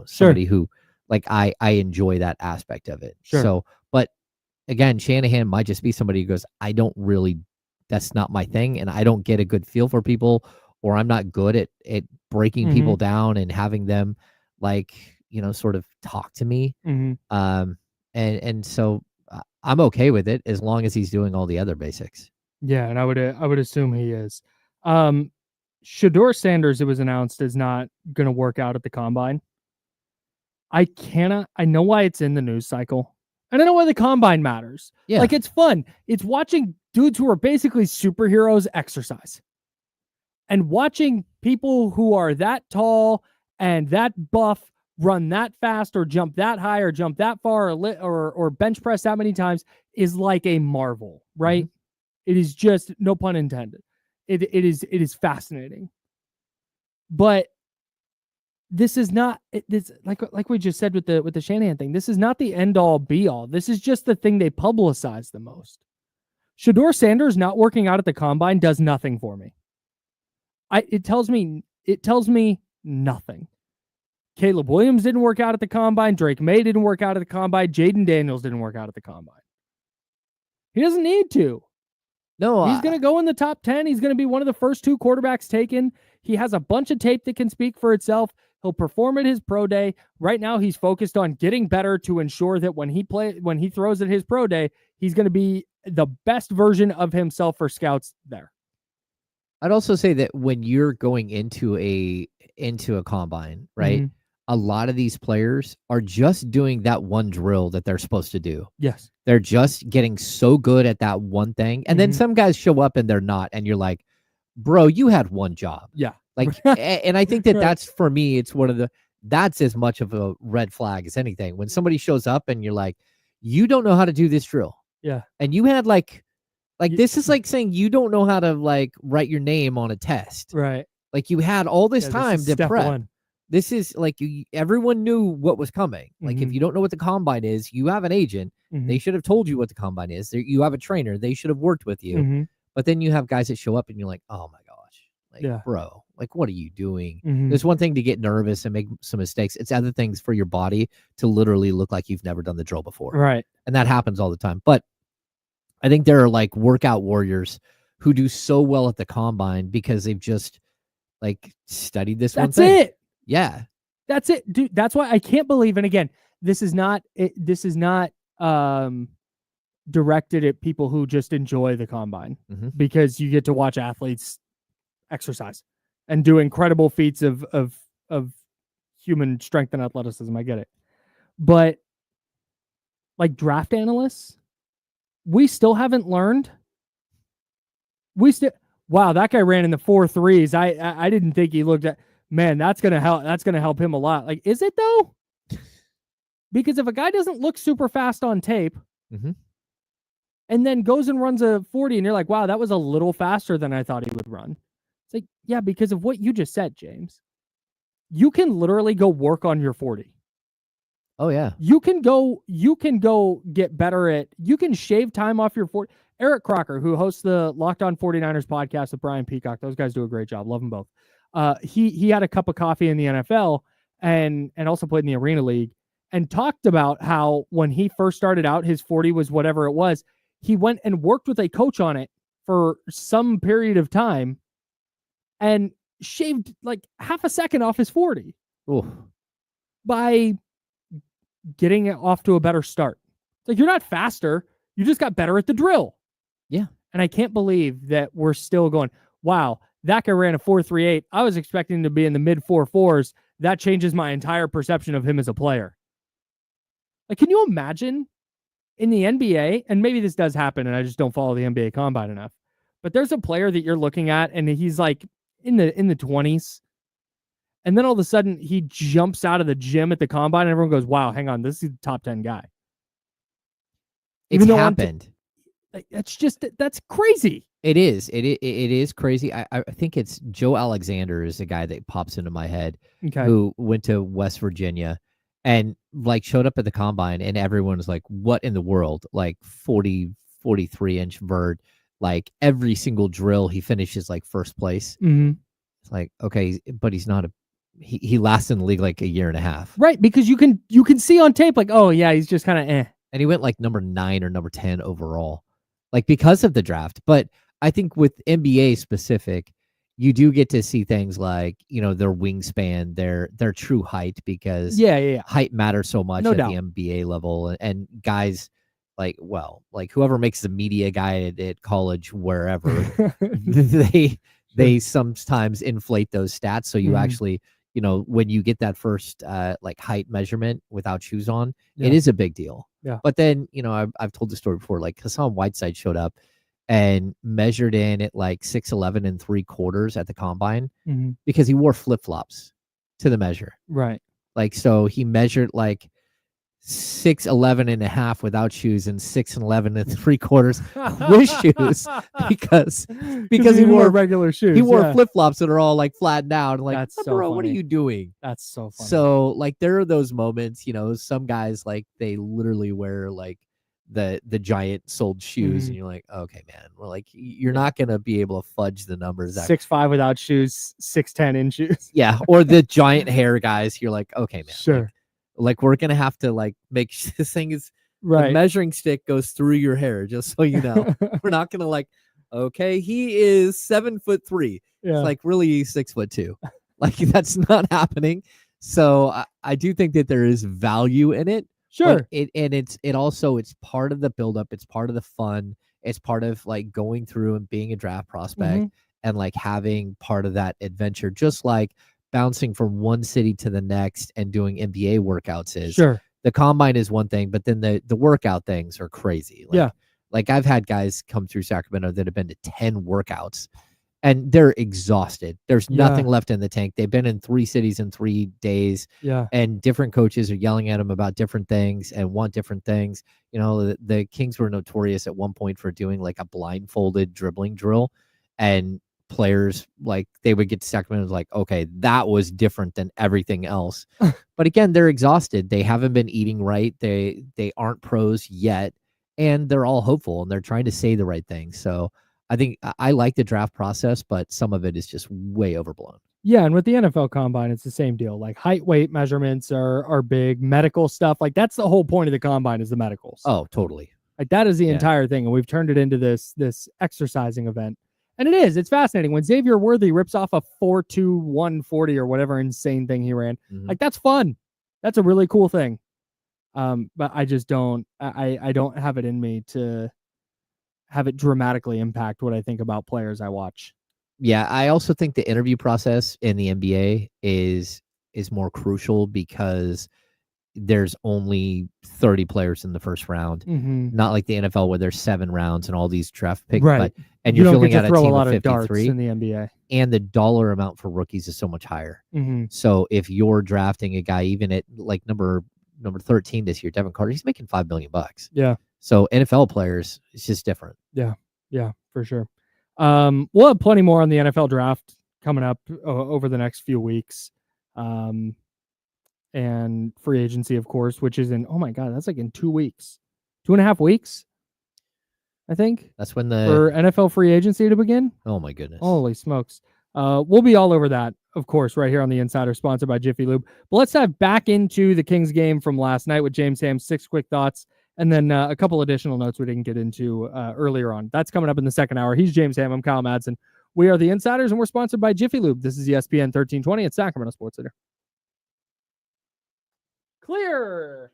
somebody who like, I enjoy that aspect of it. Sure. So, but again, Shanahan might just be somebody who goes, that's not my thing. And I don't get a good feel for people, or I'm not good at breaking people down and having them like, sort of talk to me. And so I'm okay with it as long as he's doing all the other basics. Yeah. And I would assume he is. Shedeur Sanders, it was announced, is not going to work out at the combine. I know why it's in the news cycle. And I know why the combine matters. Yeah. Like, it's fun. It's watching dudes who are basically superheroes exercise. And watching people who are that tall and that buff run that fast or jump that high or jump that far or bench press that many times is like a marvel, right? It is just, no pun intended. It is fascinating. But this is not this, like we just said with the Shanahan thing. This is not the end all be all. This is just the thing they publicize the most. Shedeur Sanders not working out at the combine does nothing for me. It tells me nothing. Caleb Williams didn't work out at the combine. Drake May didn't work out at the combine. Jaden Daniels didn't work out at the combine. He doesn't need to. No, he's going to go in the top 10. He's going to be one of the first 2 quarterbacks taken. He has a bunch of tape that can speak for itself. He'll perform at his pro day. Right now, he's focused on getting better to ensure that when he throws at his pro day, he's going to be the best version of himself for scouts there. I'd also say that when you're going into a combine, right? A lot of these players are just doing that one drill that they're supposed to do. Yes. They're just getting so good at that one thing. And then some guys show up and they're not. And you're like, bro, you had one job. Yeah. Like, and I think that that's, for me, it's that's as much of a red flag as anything. When somebody shows up and you're like, you don't know how to do this drill. Yeah. And you had this is like saying you don't know how to like write your name on a test. Right. Like you had all this time to prep. This is like everyone knew what was coming. Like if Mhm. you don't know what the combine is, you have an agent. Mhm. They should have told you what the combine is. You have a trainer. They should have worked with you. Mhm. But then you have guys that show up and you're like, oh my gosh, like, Yeah. bro, like, what are you doing? Mhm. There's one thing to get nervous and make some mistakes. It's other things for your body to literally look like you've never done the drill before. Right. And that happens all the time. But I think there are like workout warriors who do so well at the combine because they've just like studied this one That's thing. it. Yeah. That's it, dude. That's why I can't believe. And again, this is not directed at people who just enjoy the combine, Mhm. because you get to watch athletes exercise and do incredible feats of human strength and athleticism. I get it, but like draft analysts, we still haven't learned. Wow, that guy ran in the 4.3s. I didn't think he looked at. Man, that's gonna help him a lot. Like, is it though? Because if a guy doesn't look super fast on tape, Mhm. and then goes and runs a 40, and you're like, wow, that was a little faster than I thought he would run. It's like, yeah, because of what you just said, James. You can literally go work on your 40. Oh yeah. You can go get better at, you can shave time off your 40. Eric Crocker, who hosts the Locked On 49ers podcast with Brian Peacock, those guys do a great job. Love them both. He had a cup of coffee in the NFL and also played in the Arena League, and talked about how when he first started out, his 40 was whatever it was. He went and worked with a coach on it for some period of time and shaved like half a second off his 40 Ooh. by getting it off to a better start. It's like, you're not faster. You just got better at the drill. Yeah. And I can't believe that we're still going, wow, that guy ran a 4.38. I was expecting him to be in the mid 4.4s. That changes my entire perception of him as a player. Like, can you imagine in the NBA, and maybe this does happen and I just don't follow the NBA combine enough, but there's a player that you're looking at and he's like in the 20s, and then all of a sudden he jumps out of the gym at the combine and everyone goes, wow, hang on, this is the top 10 guy. It's happened. That's crazy. It is. It is crazy. I think it's Joe Alexander is the guy that pops into my head, who went to West Virginia and like showed up at the combine, and everyone was like, what in the world? Like 43-inch vert, like every single drill he finishes like first place. Mm-hmm. It's like, okay, but he's not he lasted in the league like a year and a half. Right, because you can see on tape like, oh yeah, he's just kind of And he went like number 9 or number 10 overall, like because of the draft. But I think with NBA specific, you do get to see things like, their wingspan, their true height, because height matters so much at the NBA level, and guys like whoever makes the media guide at college, wherever, they sometimes inflate those stats. So you actually, when you get that first like height measurement without shoes on, it is a big deal. Yeah. But then, I've told the story before, like Hassan Whiteside showed up and measured in at like 6'11 3/4 at the combine, because he wore flip-flops to the measure. Right. Like, so he measured like 6'11.5 without shoes and 6'11 3/4 with shoes, because he wore regular shoes. He wore flip-flops that are all like flattened out. Like, that's so bro, funny. what are you doing? That's so funny. So like there are those moments, some guys like they literally wear like the giant soled shoes, and you're like, okay, man, well, like you're not gonna be able to fudge the numbers. 6'5" without shoes, 6'10" in shoes. Yeah, or the giant hair guys. You're like, okay, man, sure. Like we're gonna have to like make this thing is right. The measuring stick goes through your hair, just so you know. We're not gonna like, okay, he is 7'3". Yeah. It's like, really, he's 6'2". Like, that's not happening. So I do think that there is value in it. Sure. It's part of the buildup. It's part of the fun. It's part of like going through and being a draft prospect, and like having part of that adventure, just like bouncing from one city to the next and doing NBA workouts is. Sure. The combine is one thing, but then the workout things are crazy. Like, like I've had guys come through Sacramento that have been to 10 workouts and they're exhausted. There's nothing left in the tank. They've been in 3 cities in 3 days. Yeah. And different coaches are yelling at them about different things and want different things. The Kings were notorious at one point for doing like a blindfolded dribbling drill. And players, like they would get to Sacramento, and like, okay, that was different than everything else. But again, they're exhausted. They haven't been eating right. They aren't pros yet, and they're all hopeful and they're trying to say the right thing. So I think I like the draft process, but some of it is just way overblown. Yeah, and with the NFL Combine, it's the same deal. Like height, weight measurements are big. Medical stuff, like that's the whole point of the Combine is the medicals. Oh, totally. Like that is the entire thing, and we've turned it into this exercising event. And it is. It's fascinating. When Xavier Worthy rips off a 4.2 140 or whatever insane thing he ran, like that's fun. That's a really cool thing. But I just don't. I don't have it in me to have it dramatically impact what I think about players I watch. Yeah, I also think the interview process in the NBA is more crucial because there's only 30 players in the first round, not like the NFL where there's 7 rounds and all these draft picks. Right. And you're filling out a team a lot of of darts 53, in the NBA, and the dollar amount for rookies is so much higher. So if you're drafting a guy even at like number 13 this year, Devin Carter, he's making $5 million. Yeah. So NFL players, it's just different. Yeah, for sure. We'll have plenty more on the NFL draft coming up over the next few weeks. And free agency, of course, which is in, oh my God, that's like in 2 weeks, 2.5 weeks, I think. That's when for NFL free agency to begin. Oh my goodness. Holy smokes. We'll be all over that, of course, right here on the Insider, sponsored by Jiffy Lube. But let's dive back into the Kings game from last night with James Ham, 6 quick thoughts, and then a couple additional notes we didn't get into earlier on. That's coming up in the second hour. He's James Ham. I'm Kyle Madsen. We are the Insiders, and we're sponsored by Jiffy Lube. This is ESPN 1320 at Sacramento Sports Center. Clear.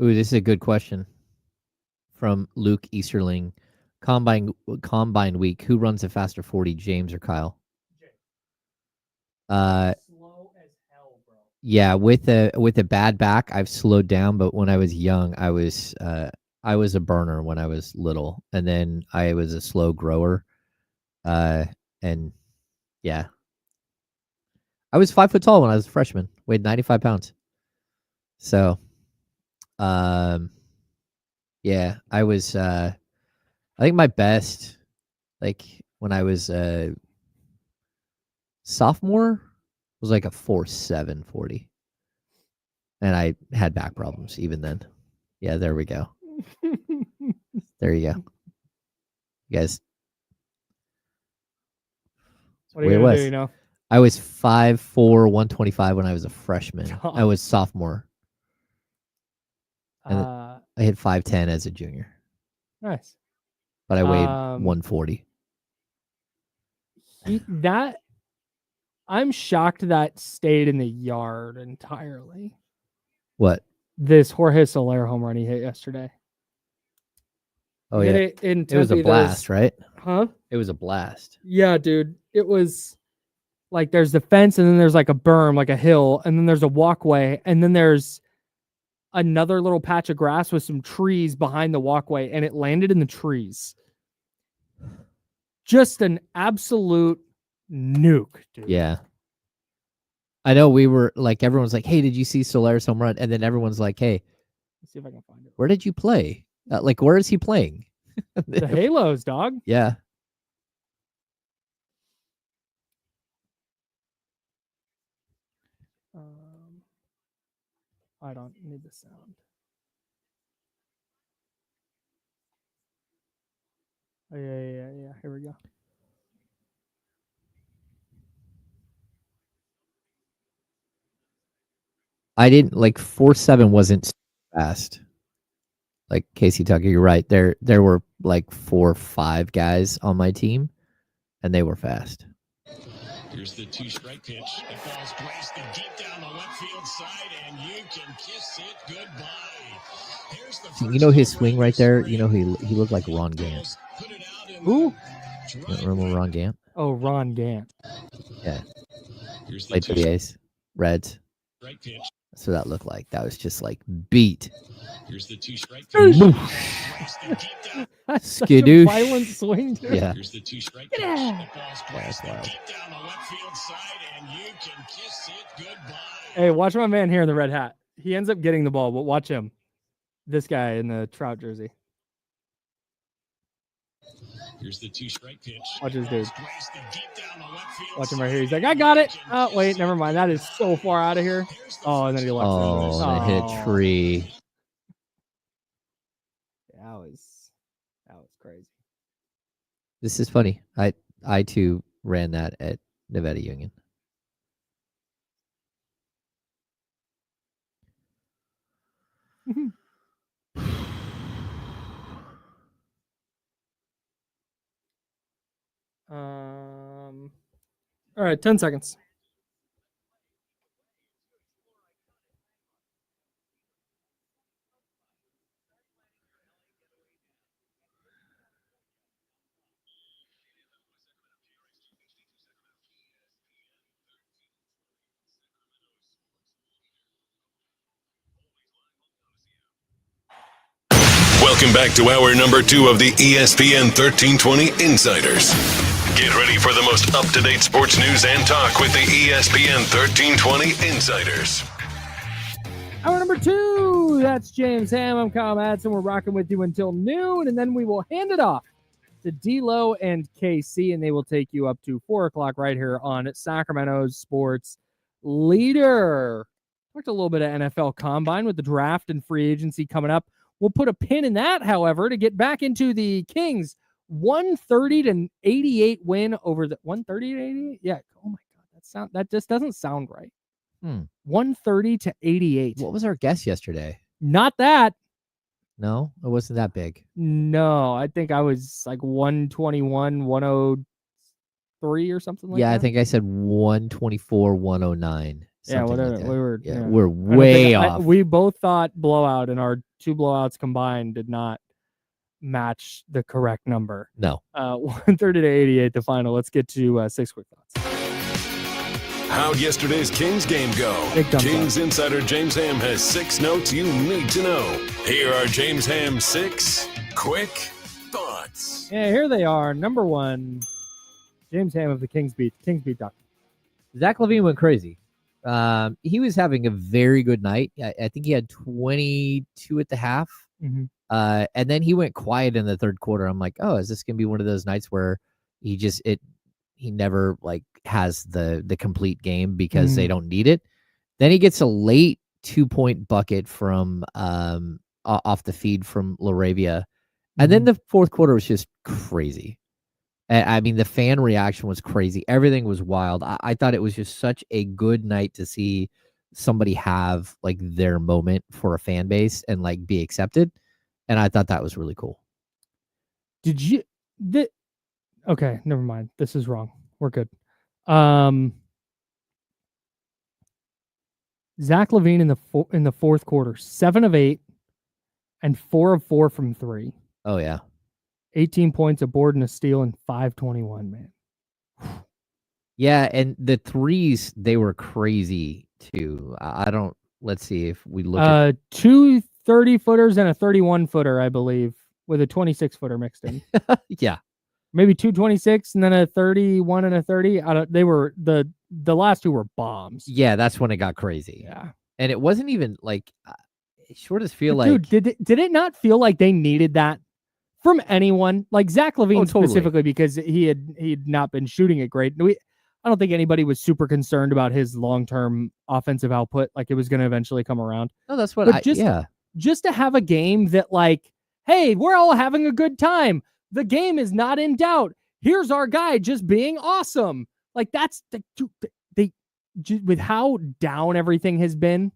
Ooh, this is a good question from Luke Easterling. Combine week. Who runs a faster 40, James or Kyle? Slow as hell, bro. Yeah, with a bad back, I've slowed down. But when I was young, I was a burner when I was little, and then I was a slow grower. And yeah, I was 5 foot tall when I was a freshman. Weighed 95 pounds. So, yeah, I was. I think my best, like when I was a sophomore, was like a 4.7 40, and I had back problems even then. Yeah, there we go. There you go, you guys. What are you gonna do, you know? I was 5'4", 125 when I was a freshman. I was sophomore. And I hit 5'10" as a junior. Nice. But I weighed 140. I'm shocked that stayed in the yard entirely. What? This Jorge Soler home run he hit yesterday. Oh, yeah. It was a blast, right? Huh? It was a blast. Yeah, dude. It was like there's the fence, and then there's like a berm, like a hill, and then there's a walkway, and then there's another little patch of grass with some trees behind the walkway, and it landed in the trees. Just an absolute nuke, dude. Yeah. I know we were like, everyone's like, hey, did you see Soler's home run? And then everyone's like, hey, let's see if I can find it. Where did you play? Like, where is he playing? The Halos, dog. Yeah. I don't need the sound. Oh, yeah. Here we go. I didn't like 4.7 wasn't fast. Like Casey Tucker, you're right. There were like 4 or 5 guys on my team, and they were fast. Here's the 2-strike pitch. That ball's blasted deep down the left field side, and you can kiss it goodbye. Here's the you know his swing right there? You know, he looked like Ron Gant. Who? Remember Ron Gant? Oh, Ron Gant. Yeah. Played for the A's. Reds. That's what that looked like. That was just like beat. Here's the 2-strike pitch. That's such a Skidoosh. violent swing, dude. Yeah. Here's the 2-strike pitch. That ball's blasted wild. deep down the left field side, and you can kiss it goodbye. Hey, watch my man here in the red hat. He ends up getting the ball, but watch him. This guy in the Trout jersey. Here's the 2-strike pitch. Watch this dude. Blasted deep down the left field Watch him right here. He's side, like, I got it. you can Oh, wait, kiss never it mind. That is so far out of here. Here's the Oh, and then he first left Oh, it. and it hit a tree. That was crazy. This is funny. I too ran that at Nevada Union. All right, 10 seconds. Welcome back to hour number 2 of the ESPN 1320 Insiders. Get ready for the most up-to-date sports news and talk with the ESPN 1320 Insiders. Hour number 2. That's James Ham. I'm Kyle Madsen. We're rocking with you until noon, and then we will hand it off to D-Lo and KC, and they will take you up to 4 o'clock right here on Sacramento's Sports Leader. Talked a little bit of NFL Combine with the draft and free agency coming up. We'll put a pin in that, however, to get back into the Kings' 130-88 win over the 130-88. Yeah. Oh my God, that just doesn't sound right. 130-88. What was our guess yesterday? Not that. No, it wasn't that big. No, I think I was like 121, 103 or something like that. Yeah, I think I said 124, 109. Yeah, whatever. Like that. We were. Yeah, we're way off. We both thought blowout, and our 2 blowouts combined did not match the correct number. No. 130-88, the final. Let's get to 6 quick thoughts. How'd yesterday's Kings game go? Kings insider James Ham has 6 notes you need to know. Here are James Ham's 6 quick thoughts. Yeah, here they are. Number 1, James Ham of the Kings Beat. Kings Beat Doc. Zach LaVine went crazy. He was having a very good night. I think he had 22 at the half. Mm-hmm. And then he went quiet in the third quarter. I'm like, oh, is this gonna be one of those nights where he never like has the complete game because they don't need it? Then he gets a late 2-point bucket from off the feed from LaRavia. And then the fourth quarter was just crazy. I mean, the fan reaction was crazy. Everything was wild. I thought it was just such a good night to see somebody have like their moment for a fan base and like be accepted. And I thought that was really cool. Okay, never mind. This is wrong. We're good. Zach LaVine in the fourth quarter, 7 of 8 and 4 of 4 from 3. Oh yeah. 18 points, a board and a steal, and 521, man. Yeah, and the threes, they were crazy too. Let's see if we look at 2 30-footers and a 31-footer, I believe, with a 26-footer mixed in. Yeah. Maybe 2 26 and then a 31 and a 30. They were the last 2 were bombs. Yeah, that's when it got crazy. Yeah. And it wasn't even like it sure does feel but like dude, did it not feel like they needed that from anyone? Like Zach LaVine totally. Specifically, because he had not been shooting it great. I don't think anybody was super concerned about his long-term offensive output. Like it was going to eventually come around. No, that's what just to have a game that like, hey, we're all having a good time. The game is not in doubt. Here's our guy just being awesome. Like that's with how down everything has been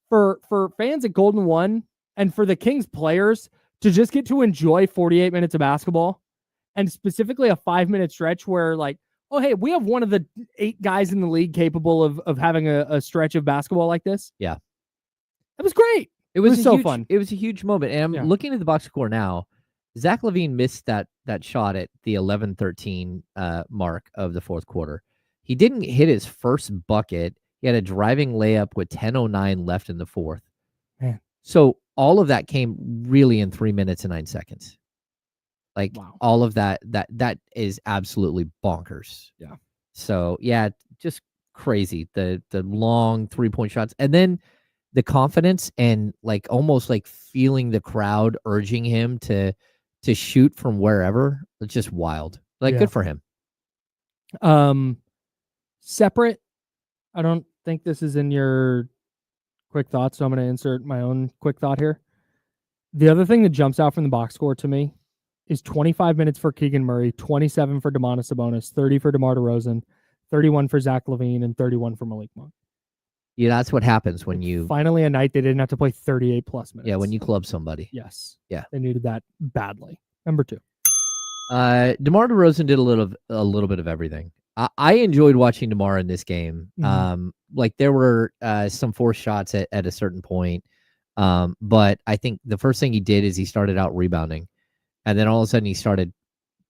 for fans at Golden One and for the Kings players to just get to enjoy 48 minutes of basketball and specifically a 5-minute stretch where like, oh, hey, we have one of the 8 guys in the league capable of having a stretch of basketball like this. Yeah. It was great. It was so fun. It was a huge moment. And I'm looking at the box score now. Zach LaVine missed that shot at the 11-13 mark of the fourth quarter. He didn't hit his first bucket. He had a driving layup with 10:09 left in the fourth. Man. So all of that came really in 3 minutes and 9 seconds. Like all of that is absolutely bonkers. Yeah. So yeah, just crazy. The long 3-point shots. And then the confidence and like almost like feeling the crowd urging him to shoot from wherever. It's just wild. Like, Yeah. good for him. Separate. I don't think this is in your quick thoughts, so I'm going to insert my own quick thought here. The other thing that jumps out from the box score to me is 25 minutes for Keegan Murray, 27 for Domantas Sabonis, 30 for DeMar DeRozan, 31 for Zach LaVine, and 31 for Malik Monk. Yeah, that's what happens when you finally a night they didn't have to play 38 plus minutes. Yeah, when you club somebody. Yes. Yeah. They needed that badly. Number 2. DeMar DeRozan did a little bit of everything. I enjoyed watching DeMar in this game. Like there were some forced shots at a certain point. But I think the first thing he did is he started out rebounding. And then all of a sudden he started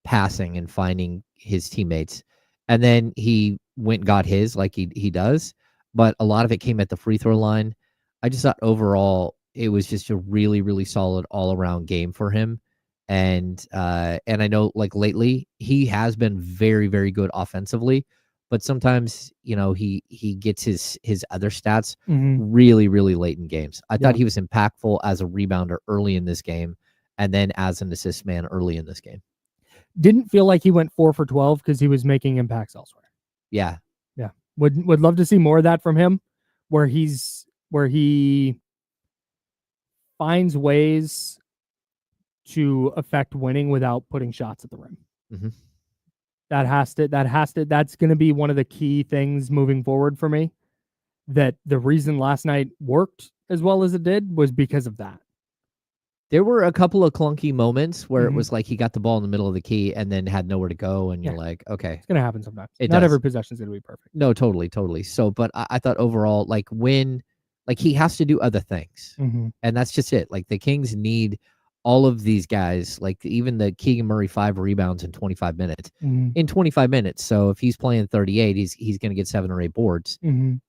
passing and finding his teammates. And then he went and got his like he does. But a lot of it came at the free throw line. I just thought overall it was just a really, really solid all-around game for him. And I know like lately he has been very, very good offensively, but sometimes, you know, he gets his other stats really, really late in games. I thought he was impactful as a rebounder early in this game and then as an assist man early in this game. Didn't feel like he went 4 for 12 because he was making impacts elsewhere. Yeah. Yeah. Would love to see more of that from him where he finds ways to affect winning without putting shots at the rim. That's going to be one of the key things moving forward for me. That the reason last night worked as well as it did was because of that. There were a couple of clunky moments where it was like he got the ball in the middle of the key and then had nowhere to go. And you're like, okay. It's going to happen sometimes. Not Not every possession is going to be perfect. No, totally. So, but I thought overall, like he has to do other things. And that's just it. Like the Kings need all of these guys, like even the Keegan Murray 5 rebounds in 25 minutes. In 25 minutes. So if he's playing 38, he's going to get 7 or 8 boards.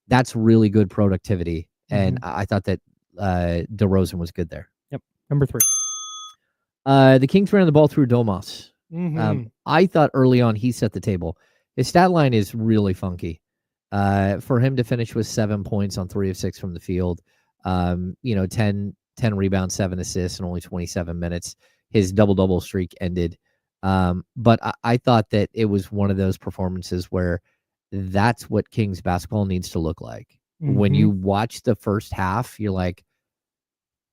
That's really good productivity. And I thought that DeRozan was good there. Number 3. The Kings ran the ball through Domas. I thought early on he set the table. His stat line is really funky. For him to finish with 7 points on 3 of 6 from the field, 10 rebounds, 7 assists, and only 27 minutes. His double-double streak ended. But I thought that it was one of those performances where that's what Kings basketball needs to look like. When you watch the first half, you're like,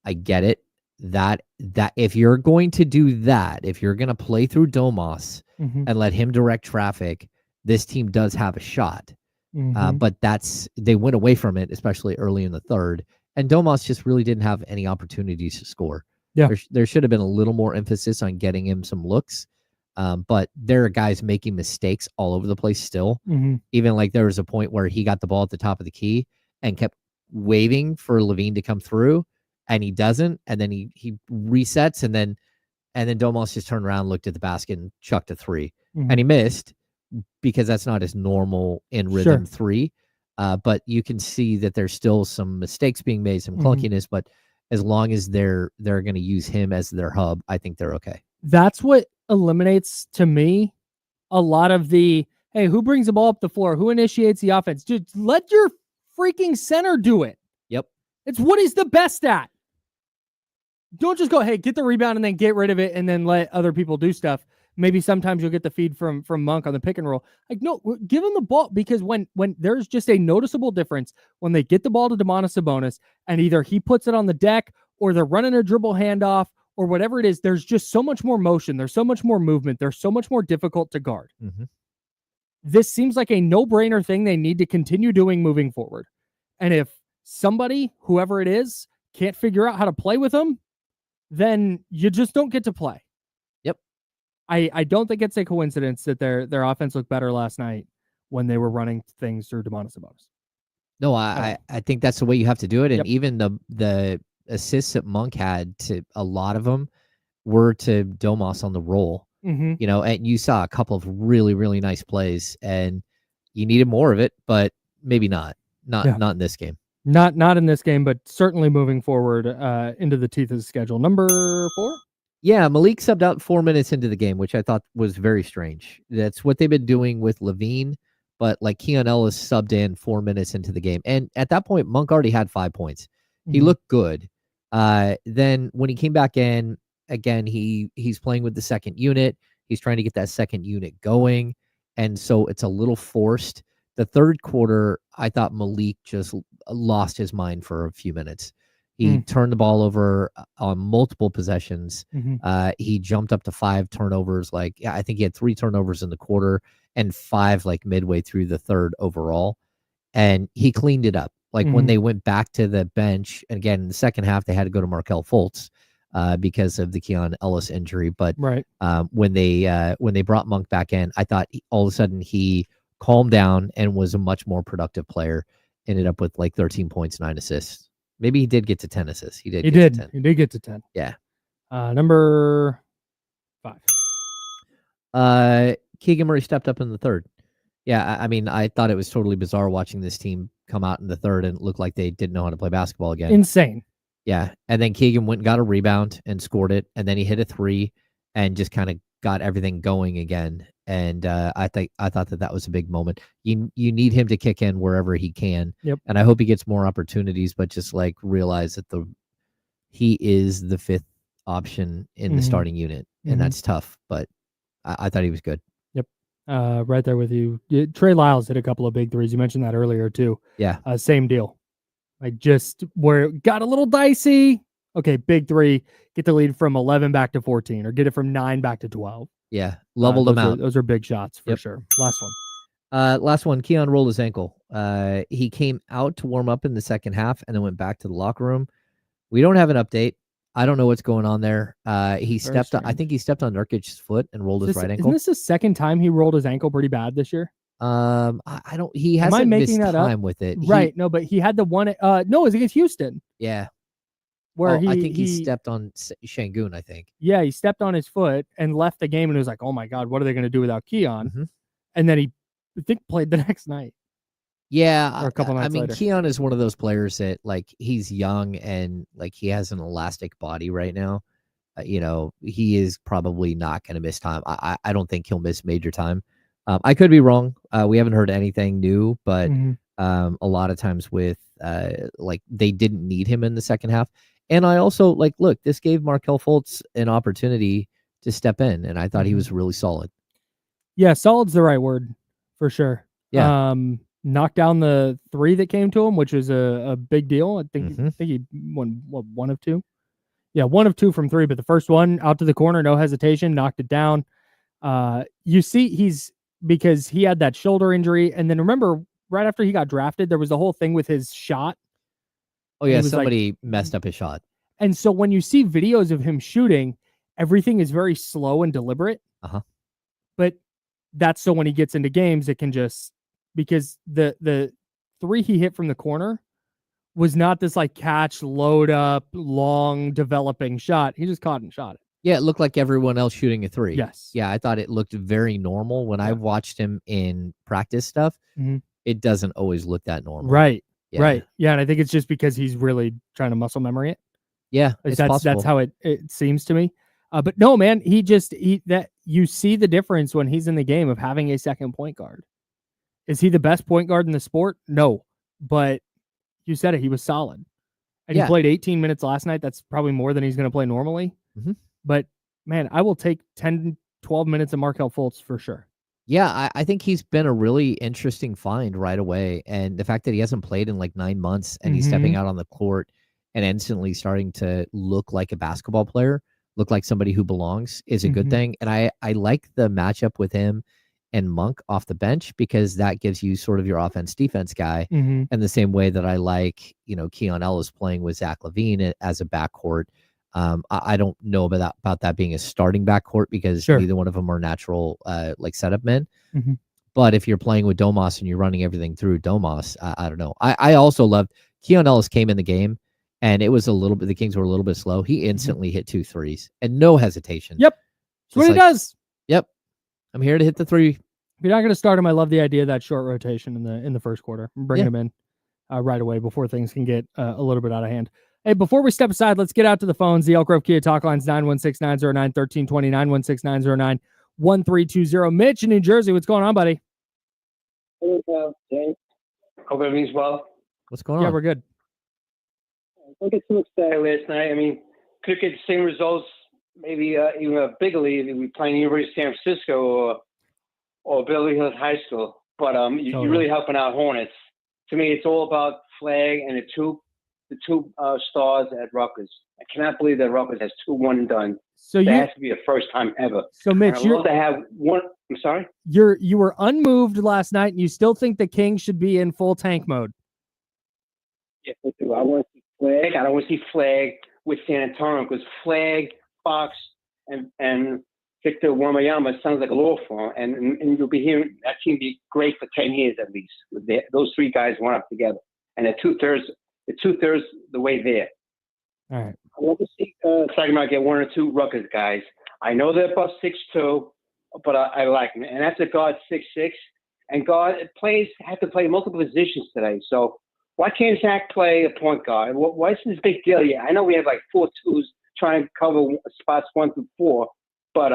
I get it. That if you're going to do that, if you're going to play through Domas and let him direct traffic, this team does have a shot. But they went away from it, especially early in the third. And Domas just really didn't have any opportunities to score. Yeah. There should have been a little more emphasis on getting him some looks. But there are guys making mistakes all over the place still. Even like there was a point where he got the ball at the top of the key and kept waving for LaVine to come through. And he doesn't, and then he resets, and then Domas just turned around, looked at the basket, and chucked a 3, and he missed because that's not his normal in rhythm 3. But you can see that there's still some mistakes being made, some clunkiness. But as long as they're going to use him as their hub, I think they're okay. That's what eliminates to me a lot of the hey, who brings the ball up the floor, who initiates the offense. Dude, let your freaking center do it. Yep, it's what he's the best at. Don't just go, hey, get the rebound and then get rid of it and then let other people do stuff. Maybe sometimes you'll get the feed from Monk on the pick and roll. Like, no, give him the ball because when there's just a noticeable difference when they get the ball to Domantas Sabonis and either he puts it on the deck or they're running a dribble handoff or whatever it is, there's just so much more motion. There's so much more movement. They're so much more difficult to guard. This seems like a no-brainer thing they need to continue doing moving forward. And if somebody, whoever it is, can't figure out how to play with them, then you just don't get to play. Yep. I don't think it's a coincidence that their offense looked better last night when they were running things through Domantas Sabonis. No, I think that's the way you have to do it. And even the assists that Monk had, to a lot of them were to Domas on the roll. And you saw a couple of really, really nice plays, and you needed more of it, but maybe not in this game. Not in this game, but certainly moving forward into the teeth of the schedule. Number 4? Yeah, Malik subbed out 4 minutes into the game, which I thought was very strange. That's what they've been doing with LaVine, but like Keon Ellis subbed in 4 minutes into the game. And at that point, Monk already had 5 points. He looked good. Then when he came back in, again, he's playing with the second unit. He's trying to get that second unit going. And so it's a little forced. The third quarter, I thought Malik just lost his mind for a few minutes. He turned the ball over on multiple possessions. He jumped up to 5 turnovers. I think he had 3 turnovers in the quarter and 5 midway through the third overall. And he cleaned it up. When they went back to the bench, and again, in the second half, they had to go to Markelle Fultz because of the Keon Ellis injury. But when they brought Monk back in, I thought all of a sudden he calmed down and was a much more productive player. Ended up with 13 points, 9 assists. Maybe he did get to 10 assists. He did. He did get to 10. Yeah. Number 5. Keegan Murray stepped up in the third. Yeah, I mean, I thought it was totally bizarre watching this team come out in the third and look like they didn't know how to play basketball again. Insane. Yeah, and then Keegan went and got a rebound and scored it, and then he hit a 3 and just kind of got everything going again. And I thought that was a big moment. You need him to kick in wherever he can. Yep. And I hope he gets more opportunities, but just realize that he is the 5th option in the starting unit, and that's tough. But I thought he was good. Yep. Right there with you. Trey Lyles hit a couple of big threes. You mentioned that earlier too. Yeah. Same deal. Just where it got a little dicey. Okay, big 3. Get the lead from 11 back to 14, or get it from 9 back to 12. Yeah, leveled them out. Those are big shots for sure. Last one. Keon rolled his ankle. He came out to warm up in the second half and then went back to the locker room. We don't have an update. I don't know what's going on there. I think he stepped on Nurkic's foot and rolled his right ankle. Isn't this the second time he rolled his ankle pretty bad this year? I don't. He hasn't missed time with it. Right. No, but he had the one. No, it was against Houston. Yeah. Where I think he stepped on Şengün, I think. Yeah, he stepped on his foot and left the game, and it was like, oh my God, what are they going to do without Keon? And then he, I think, played the next night. Yeah, or a couple nights later. Keon is one of those players that he's young and he has an elastic body right now. He is probably not going to miss time. I don't think he'll miss major time. I could be wrong. We haven't heard anything new, but a lot of times with they didn't need him in the second half. And I also look, this gave Markelle Fultz an opportunity to step in, and I thought he was really solid. Yeah, solid's the right word for sure. Yeah. Knocked down the 3 that came to him, which was a big deal. I think he won 1 of 2. Yeah, 1 of 2 from 3, but the first one out to the corner, no hesitation, knocked it down. You see, because he had that shoulder injury, and then remember, right after he got drafted, there was the whole thing with his shot. Oh yeah, somebody messed up his shot. And so when you see videos of him shooting, everything is very slow and deliberate. But that's so when he gets into games, it can just, because the 3 he hit from the corner was not this catch, load up, long developing shot. He just caught and shot it. Yeah, it looked like everyone else shooting a 3. Yes. Yeah, I thought it looked very normal. When I watched him in practice stuff, it doesn't always look that normal. Right. Yeah. Right. Yeah, and I think it's just because he's really trying to muscle memory it. Yeah, it's possible. That's how it seems to me. But no, man, that you see the difference when he's in the game of having a second point guard. Is he the best point guard in the sport? No, but you said it. He was solid, and he played 18 minutes last night. That's probably more than he's going to play normally. But man, I will take 10, 12 minutes of Markelle Fultz for sure. Yeah, I think he's been a really interesting find right away. And the fact that he hasn't played in 9 months and he's stepping out on the court and instantly starting to look like a basketball player, look like somebody who belongs, is a good thing. And I like the matchup with him and Monk off the bench, because that gives you sort of your offense-defense guy. And the same way that I like, Keon Ellis playing with Zach LaVine as a backcourt. I don't know about that being a starting backcourt, because neither one of them are natural setup men. But if you're playing with Domas and you're running everything through Domas, I don't know. I also loved Keon Ellis came in the game, and it was the Kings were a little bit slow. He instantly hit 2 threes and no hesitation. Yep, that's what he does. Yep, I'm here to hit the 3. If you're not going to start him, I love the idea of that short rotation in the first quarter. Bring him in right away before things can get a little bit out of hand. Hey, before we step aside, let's get out to the phones. The Elk Grove Kia Talk Line's 916-909-1320, 916-909-1320. Mitch in New Jersey, what's going on, buddy? Hey, James. Hope everything's well. What's going on? Yeah, we're good. Don't get too excited last night. I mean, could get the same results, maybe even a bigger league if we playing University of San Francisco or Beverly Hills High School. But you're really helping out Hornets. To me, it's all about Flag and the two stars at Rutgers. I cannot believe that Rutgers has 2 one and done. So that has to be the first time ever. So Mitch, you love to have one. I'm sorry. You were unmoved last night, and you still think the Kings should be in full tank mode. Yes, I do. I want to see Flag. I don't want to see Flag with San Antonio because Flag, Fox, and Victor Wembanyama sounds like a law firm, and you'll be hearing that team be great for 10 years at least. With those 3 guys went up together, and the two-thirds the way there. All right. I want to see Sacramento get 1 or 2 Rutgers guys. I know they're above 6'2", but I like them. And that's a guard 6'6", and guard have to play multiple positions today. So why can't Zach play a point guard? Why is this big deal? Yeah, I know we have like 4 twos trying to cover spots 1 through 4, but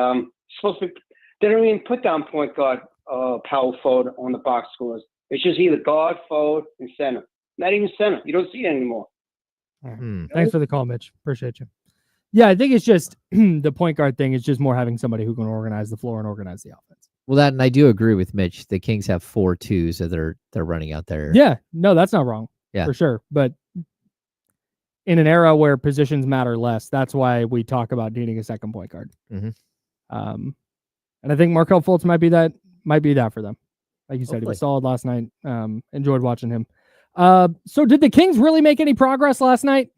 they don't even put down point guard, power forward on the box scores. It's just either guard, forward, and center. Not even center. You don't see it anymore. Thanks for the call, Mitch. Appreciate you. Yeah, I think it's just the point guard thing is just more having somebody who can organize the floor and organize the offense. Well, and I do agree with Mitch. The Kings have 4 twos that they're running out there. Yeah, no, that's not wrong. Yeah, for sure. But in an era where positions matter less, that's why we talk about needing a second point guard. Mm-hmm. And I think Markelle Fultz might be that for them. Like you said, Hopefully. He was solid last night. Enjoyed watching him. So did the Kings really make any progress last night?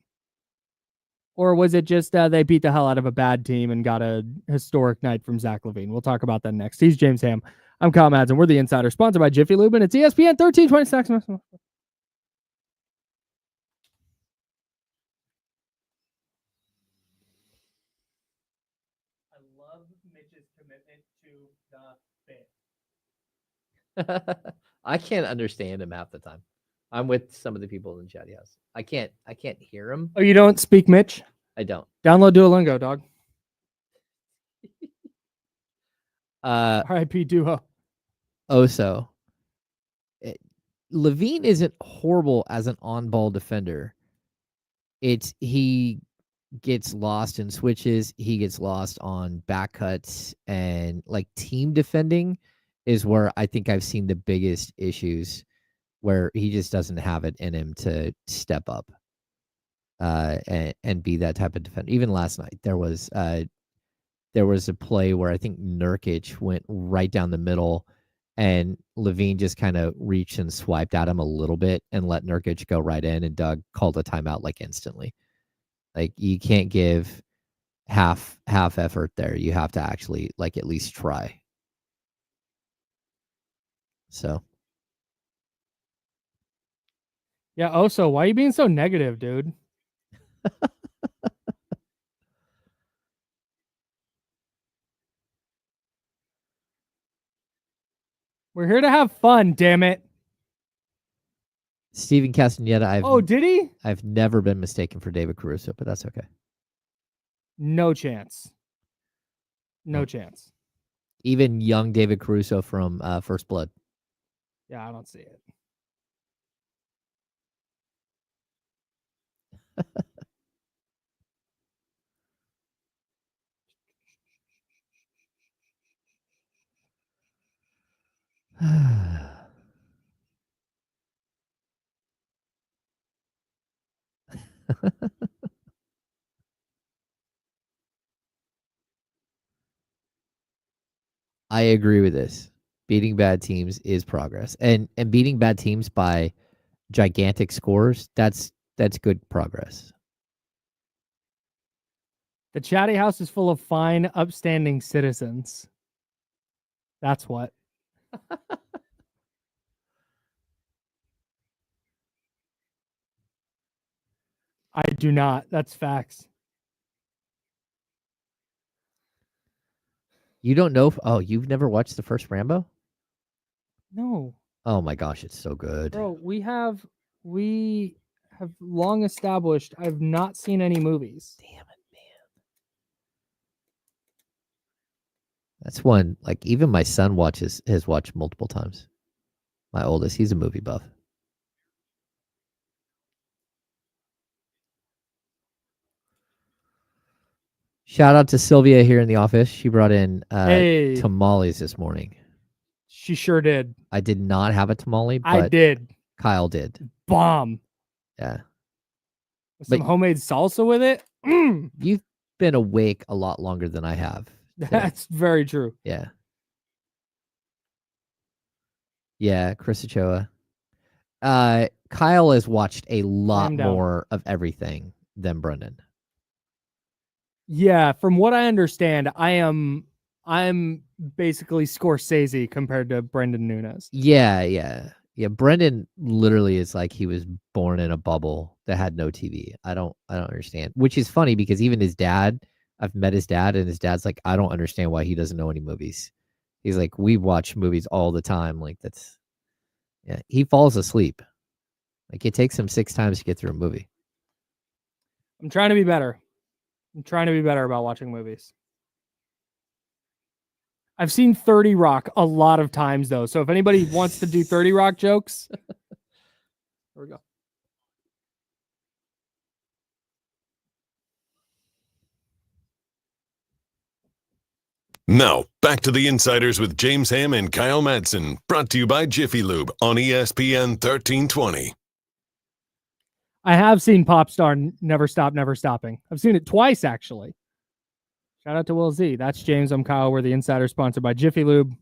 Or was it just they beat the hell out of a bad team and got a historic night from Zach LaVine? We'll talk about that next. He's James Ham. I'm Kyle Madsen. We're the Insider, sponsored by Jiffy Lube, and it's ESPN 1326. I love Mitch's commitment to the bit. I can't understand him half the time. I'm with some of the people in the chatty house. I can't hear him. Oh, you don't speak Mitch? I don't. Download Duolingo, dog. R.I.P. Duo. Also, LaVine isn't horrible as an on-ball defender. He gets lost in switches. He gets lost on back cuts, and like team defending is where I think I've seen the biggest issues, where he just doesn't have it in him to step up and be that type of defender. Even last night, there was a play where I think Nurkic went right down the middle, and LaVine just kind of reached and swiped at him a little bit and let Nurkic go right in, and Doug called a timeout like instantly. Like, you can't give half effort there. You have to actually like at least try. So. Yeah, Oso, why are you being so negative, dude? We're here to have fun, damn it. Steven Castaneda, did he? I've never been mistaken for David Caruso, but that's okay. No chance. No chance. Even young David Caruso from First Blood. Yeah, I don't see it. I agree with this. Beating bad teams is progress. And beating bad teams by gigantic scores, that's good progress. The chatty house is full of fine, upstanding citizens. That's what. I do not. That's facts. You don't know? You've never watched the first Rambo? No. Oh my gosh, it's so good. Bro, we have long established I've not seen any movies. Damn it, man. That's one, like, even my son has watched multiple times. My oldest, he's a movie buff. Shout out to Sylvia here in the office. She brought in Hey. tamales this morning. She sure did. I did not have a tamale, but I did. Kyle did. Bomb. Yeah. With some But- homemade salsa with it. You've been awake a lot longer than I have. today. That's very true. Yeah. Yeah, Chris Ochoa. Kyle has watched a lot Calm down. more of everything than Brendan. Yeah, from what I understand, I'm basically Scorsese compared to Brendan Nunes. Yeah. Brendan literally is like he was born in a bubble that had no TV. I don't understand. Which is funny because even his dad, I've met his dad, and his dad's like, I don't understand why he doesn't know any movies. He's like, we watch movies all the time. Like yeah, he falls asleep. Like it takes him 6 times to get through a movie. I'm trying to be better. I'm trying to be better about watching movies. I've seen 30 Rock a lot of times, though. So if anybody wants to do 30 Rock jokes, here we go. Now, back to the Insiders with James Ham and Kyle Madsen, brought to you by Jiffy Lube on ESPN 1320. I have seen Popstar Never Stop, Never Stopping. I've seen it twice, actually. Shout out to Will Z. That's James. I'm Kyle. We're the Insider, sponsored by Jiffy Lube.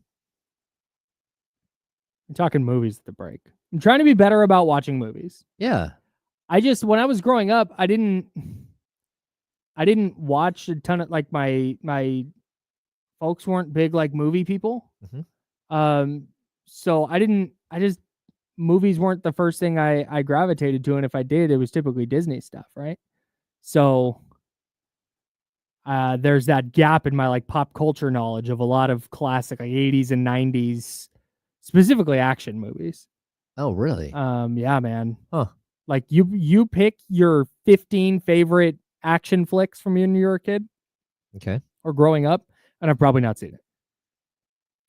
I'm talking movies at the break. I'm trying to be better about watching movies. Yeah. When I was growing up, I didn't watch a ton of, like, my folks weren't big like movie people. So movies weren't the first thing I gravitated to, and if I did, it was typically Disney stuff, right? So there's that gap in my like pop culture knowledge of a lot of classic like 80s and 90s, specifically action movies. Oh, really? Yeah, man. Huh. Like you pick your 15 favorite action flicks from when you were a kid Okay. or growing up, and I've probably not seen it.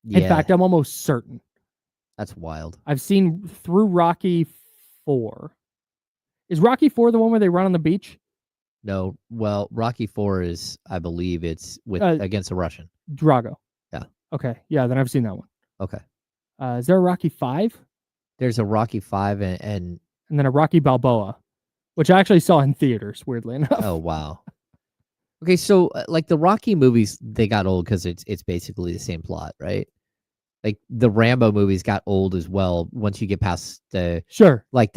Yeah. In fact, I'm almost certain. That's wild. I've seen through Rocky 4. Is Rocky 4 the one where they run on the beach? No, well, Rocky 4 is, I believe it's with against a Russian. Drago. Yeah. Okay. Yeah, then I've seen that one. Okay. Is there a Rocky 5? There's a Rocky 5 and then a Rocky Balboa, which I actually saw in theaters, weirdly enough. oh, wow. Okay, so like the Rocky movies, they got old because it's basically the same plot, right? Like the Rambo movies got old as well. Once you get past the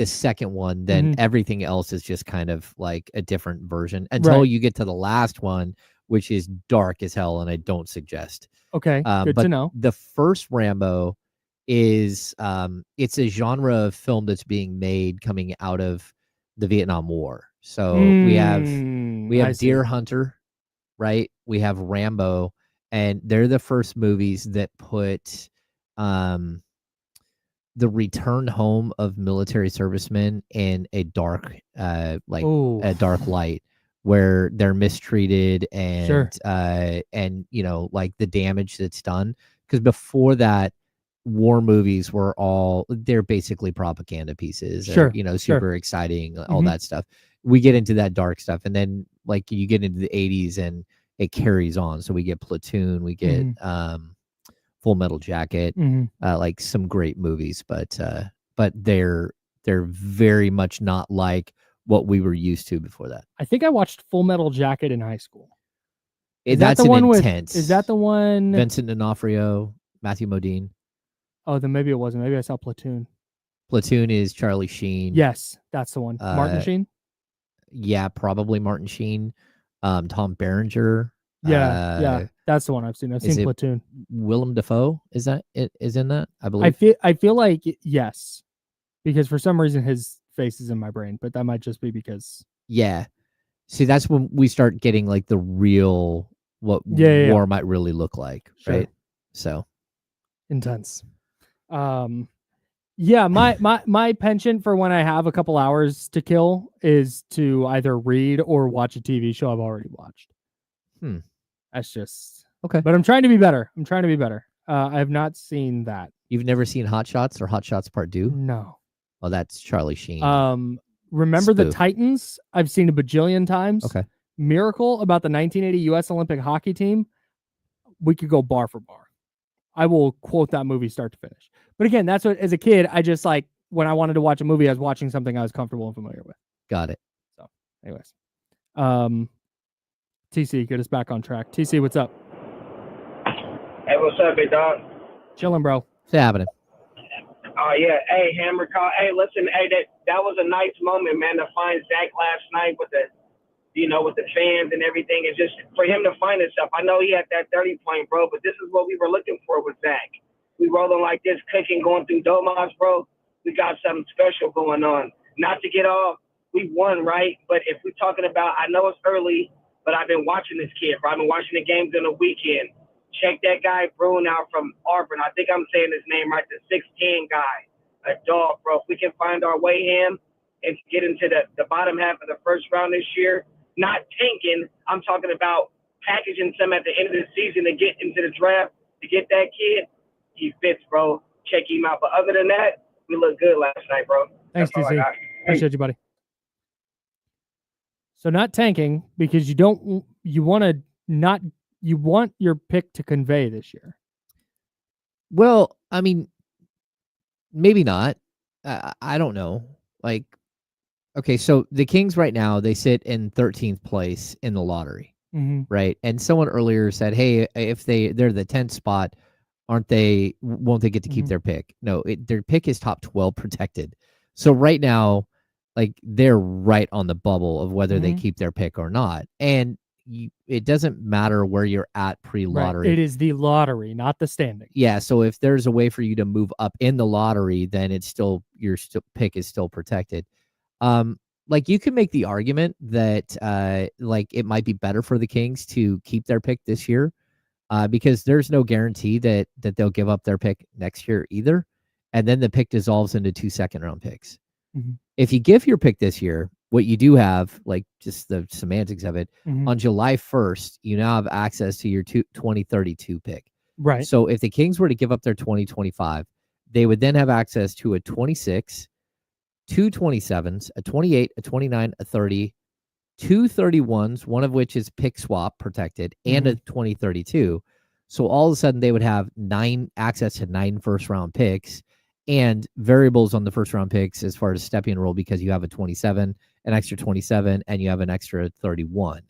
second one, then everything else is just kind of like a different version until you get to the last one, which is dark as hell, and I don't suggest. Okay, good but to know. The first Rambo is it's a genre of film that's being made coming out of the Vietnam War. So we have Deer Hunter, right? We have Rambo, and they're the first movies that put the return home of military servicemen in a dark a dark light where they're mistreated and you know, like the damage that's done. Because before that, war movies were they're basically propaganda pieces. Or, you know, super exciting, all that stuff. We get into that dark stuff, and then like you get into the 80s and it carries on. So we get Platoon, we get Full Metal Jacket, like some great movies, but they're very much not like what we were used to before that. I think I watched Full Metal Jacket in high school. That's intense. Is that the one? Vincent D'Onofrio, Matthew Modine. Oh, then maybe it wasn't. Maybe I saw Platoon. Platoon is Charlie Sheen. Yes, that's the one. Martin Sheen? Yeah, probably Martin Sheen. Tom Berenger. Yeah, that's the one I've seen. I've seen Platoon. Willem Dafoe is in that? I believe. I feel like yes, because for some reason his face is in my brain, but that might just be because. Yeah, see, that's when we start getting like the real what war might really look like, right? So intense. Yeah, my penchant for when I have a couple hours to kill is to either read or watch a TV show I've already watched. That's just okay. But I'm trying to be better. I have not seen that. You've never seen Hot Shots or Hot Shots Part 2? No. Oh, that's Charlie Sheen. Remember the Titans? I've seen a bajillion times. Okay. miracle about the 1980 U.S. Olympic hockey team, we could go bar for bar. I will quote that movie start to finish. But again, that's what, as a kid, I just like, when I wanted to watch a movie, I was watching something I was comfortable and familiar with. Got it. So, anyways. TC, get us back on track. TC, what's up? Hey, what's up, big dog? Chilling, bro. What's happening? Oh, yeah. Hey, Hammer call. Hey, listen, hey, that was a nice moment, man, to find Zach last night with the, with the fans and everything. It's just for him to find himself. I know he had that 30-point, bro, but this is what we were looking for with Zach. We rolling like this, cooking, going through Domas, bro. We got something special going on. Not to get off, we won, right? But if we're talking about, I know it's early, but I've been watching this kid, bro. I've been watching the games on the weekend. Check that guy, Bruin, out from Auburn. I think I'm saying his name right, the 6'10" guy. A dog, bro. If we can find our way him and get into the bottom half of the first round this year, not tanking, I'm talking about packaging some at the end of the season to get into the draft, to get that kid, he fits, bro. Check him out. But other than that, we look good last night, bro. Thanks, That's all I TC. got. Appreciate you, buddy. So not tanking because you want your pick to convey this year. Well, I mean, maybe not. I don't know. Like, okay, so the Kings right now, they sit in 13th place in the lottery, right? And someone earlier said, hey, if they're the 10th spot, won't they get to keep their pick? No, their pick is top 12 protected. So right now, like, they're right on the bubble of whether they keep their pick or not. And it doesn't matter where you're at pre-lottery. Right. It is the lottery, not the standing. Yeah, so if there's a way for you to move up in the lottery, then it's still your pick is still protected. Like, you can make the argument that like it might be better for the Kings to keep their pick this year, because there's no guarantee that they'll give up their pick next year either, and then the pick dissolves into 2 second-round picks. If you give your pick this year, what you do have, like, just the semantics of it, on July 1st, you now have access to your 2032 pick. Right. So if the Kings were to give up their 2025, they would then have access to a 26, 2 27s, a 28, a 29, a 30, 2 31s, one of which is pick swap protected, and a 2032. So all of a sudden they would have access to 9 first-round picks and variables on the first-round picks as far as stepping rule, because you have a 27, an extra 27, and you have an extra 31.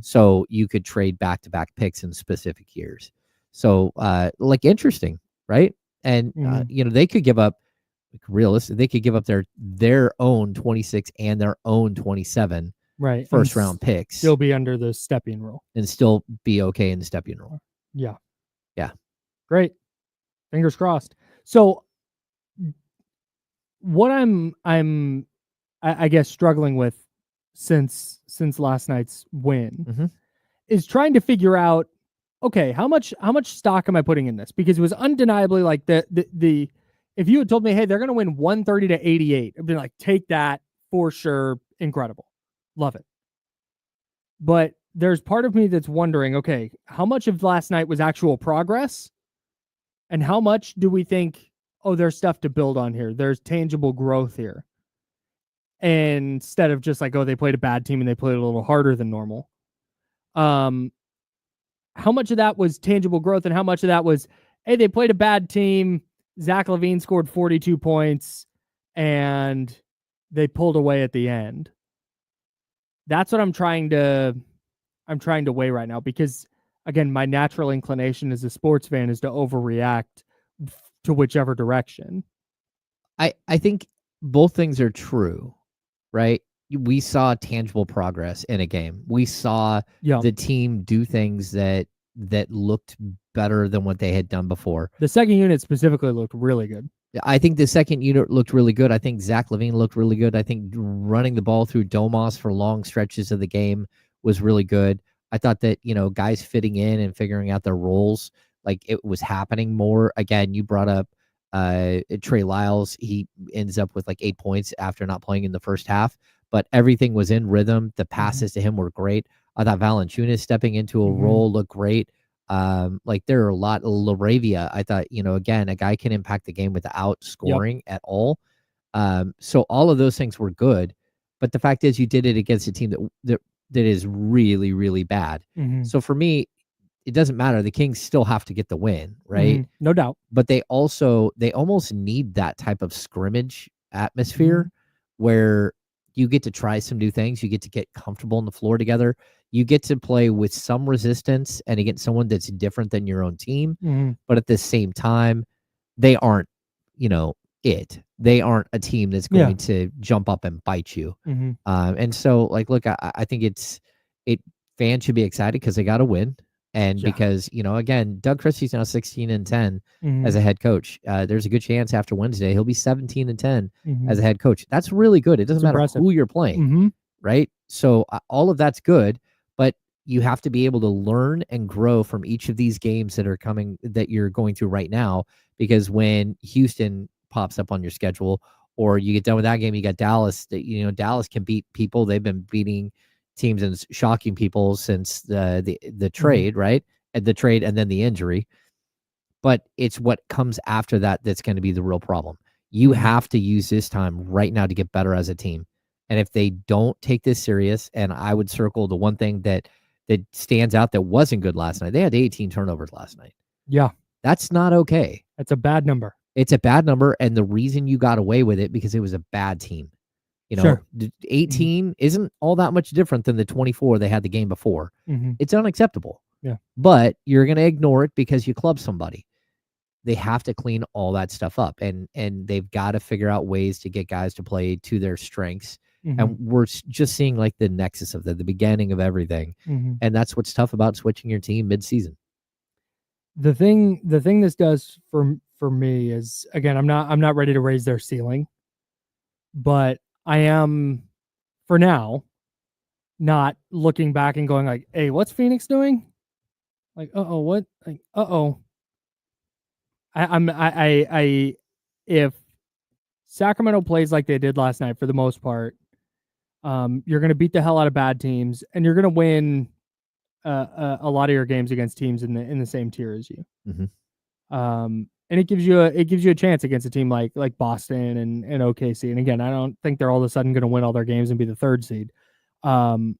So you could trade back-to-back picks in specific years. So, like, interesting, right? And, they could give up, like, realistic, they could give up their own 26 and their own 27 first-round picks. Still be under the stepping rule. And still be okay in the stepping rule. Yeah. Yeah. Great. Fingers crossed. So what I guess struggling with since last night's win is trying to figure out, okay, how much stock am I putting in this? Because it was undeniably like the if you had told me, hey, they're going to win 130-88, I'd be like, take that for sure. Incredible. Love it. But there's part of me that's wondering, okay, how much of last night was actual progress? And how much do we think, oh, there's stuff to build on here, there's tangible growth here, and instead of just like, oh, they played a bad team and they played a little harder than normal. How much of that was tangible growth, and how much of that was, hey, they played a bad team, Zach LaVine scored 42 points, and they pulled away at the end? That's what I'm trying to weigh right now, because again, my natural inclination as a sports fan is to overreact to whichever direction. I think both things are true, right? We saw tangible progress in a game. We saw the team do things that looked better than what they had done before. The second unit specifically looked really good. I think the second unit looked really good. I think Zach LaVine looked really good. I think running the ball through Domas for long stretches of the game was really good. I thought that, guys fitting in and figuring out their roles, like, it was happening more. Again, you brought up Trey Lyles. He ends up with like 8 points after not playing in the first half, but everything was in rhythm. The passes to him were great. I thought Valanciunas stepping into a role looked great. Like, there are a lot. LaRavia, I thought, again, a guy can impact the game without scoring at all. So all of those things were good. But the fact is, you did it against a team that that is really, really bad. Mhm. So for me, it doesn't matter. The Kings still have to get the win, right? Mhm. No doubt. But they almost need that type of scrimmage atmosphere where you get to try some new things. You get to get comfortable on the floor together. You get to play with some resistance and against someone that's different than your own team. Mhm. But at the same time, they aren't, they aren't a team that's going to jump up and bite you. Mhm. And so, like, look, I think fans should be excited because they got to win. And Yeah. because, again, Doug Christie's now 16-10 as Mhm. a head coach. There's a good chance after Wednesday he'll be 17-10 Mhm. as a head coach. That's really good. It doesn't It's matter impressive. who you're playing, Mhm. right? So all of that's good, but you have to be able to learn and grow from each of these games that you're going through right now. Because when Houston pops up on your schedule, or you get done with that game, you got Dallas. Dallas can beat people. They've been beating teams and shocking people since the trade, right? And the trade and then the injury. But it's what comes after that that's going to be the real problem. You have to use this time right now to get better as a team. And if they don't take this serious, and I would circle the one thing that stands out that wasn't good last night. They had 18 turnovers last night. Yeah. That's not okay. That's a bad number. It's a bad number, and the reason you got away with it because it was a bad team. Sure. 18 isn't all that much different than the 24 they had the game before. Mhm. It's unacceptable. Yeah. But you're going to ignore it because you club somebody. They have to clean all that stuff up, and they've got to figure out ways to get guys to play to their strengths. Mhm. And we're just seeing like the nexus of the beginning of everything. Mhm. And that's what's tough about switching your team mid-season. The thing this does for me is, again, I'm not ready to raise their ceiling, but I am, for now, not looking back and going like, "Hey, what's Phoenix doing?" Like, what? Like, if Sacramento plays like they did last night for the most part, you're going to beat the hell out of bad teams, and you're going to win a lot of your games against teams in the same tier as you. Mhm. And it gives you a chance against a team like Boston and OKC. And again, I don't think they're all of a sudden going to win all their games and be the 3rd seed. But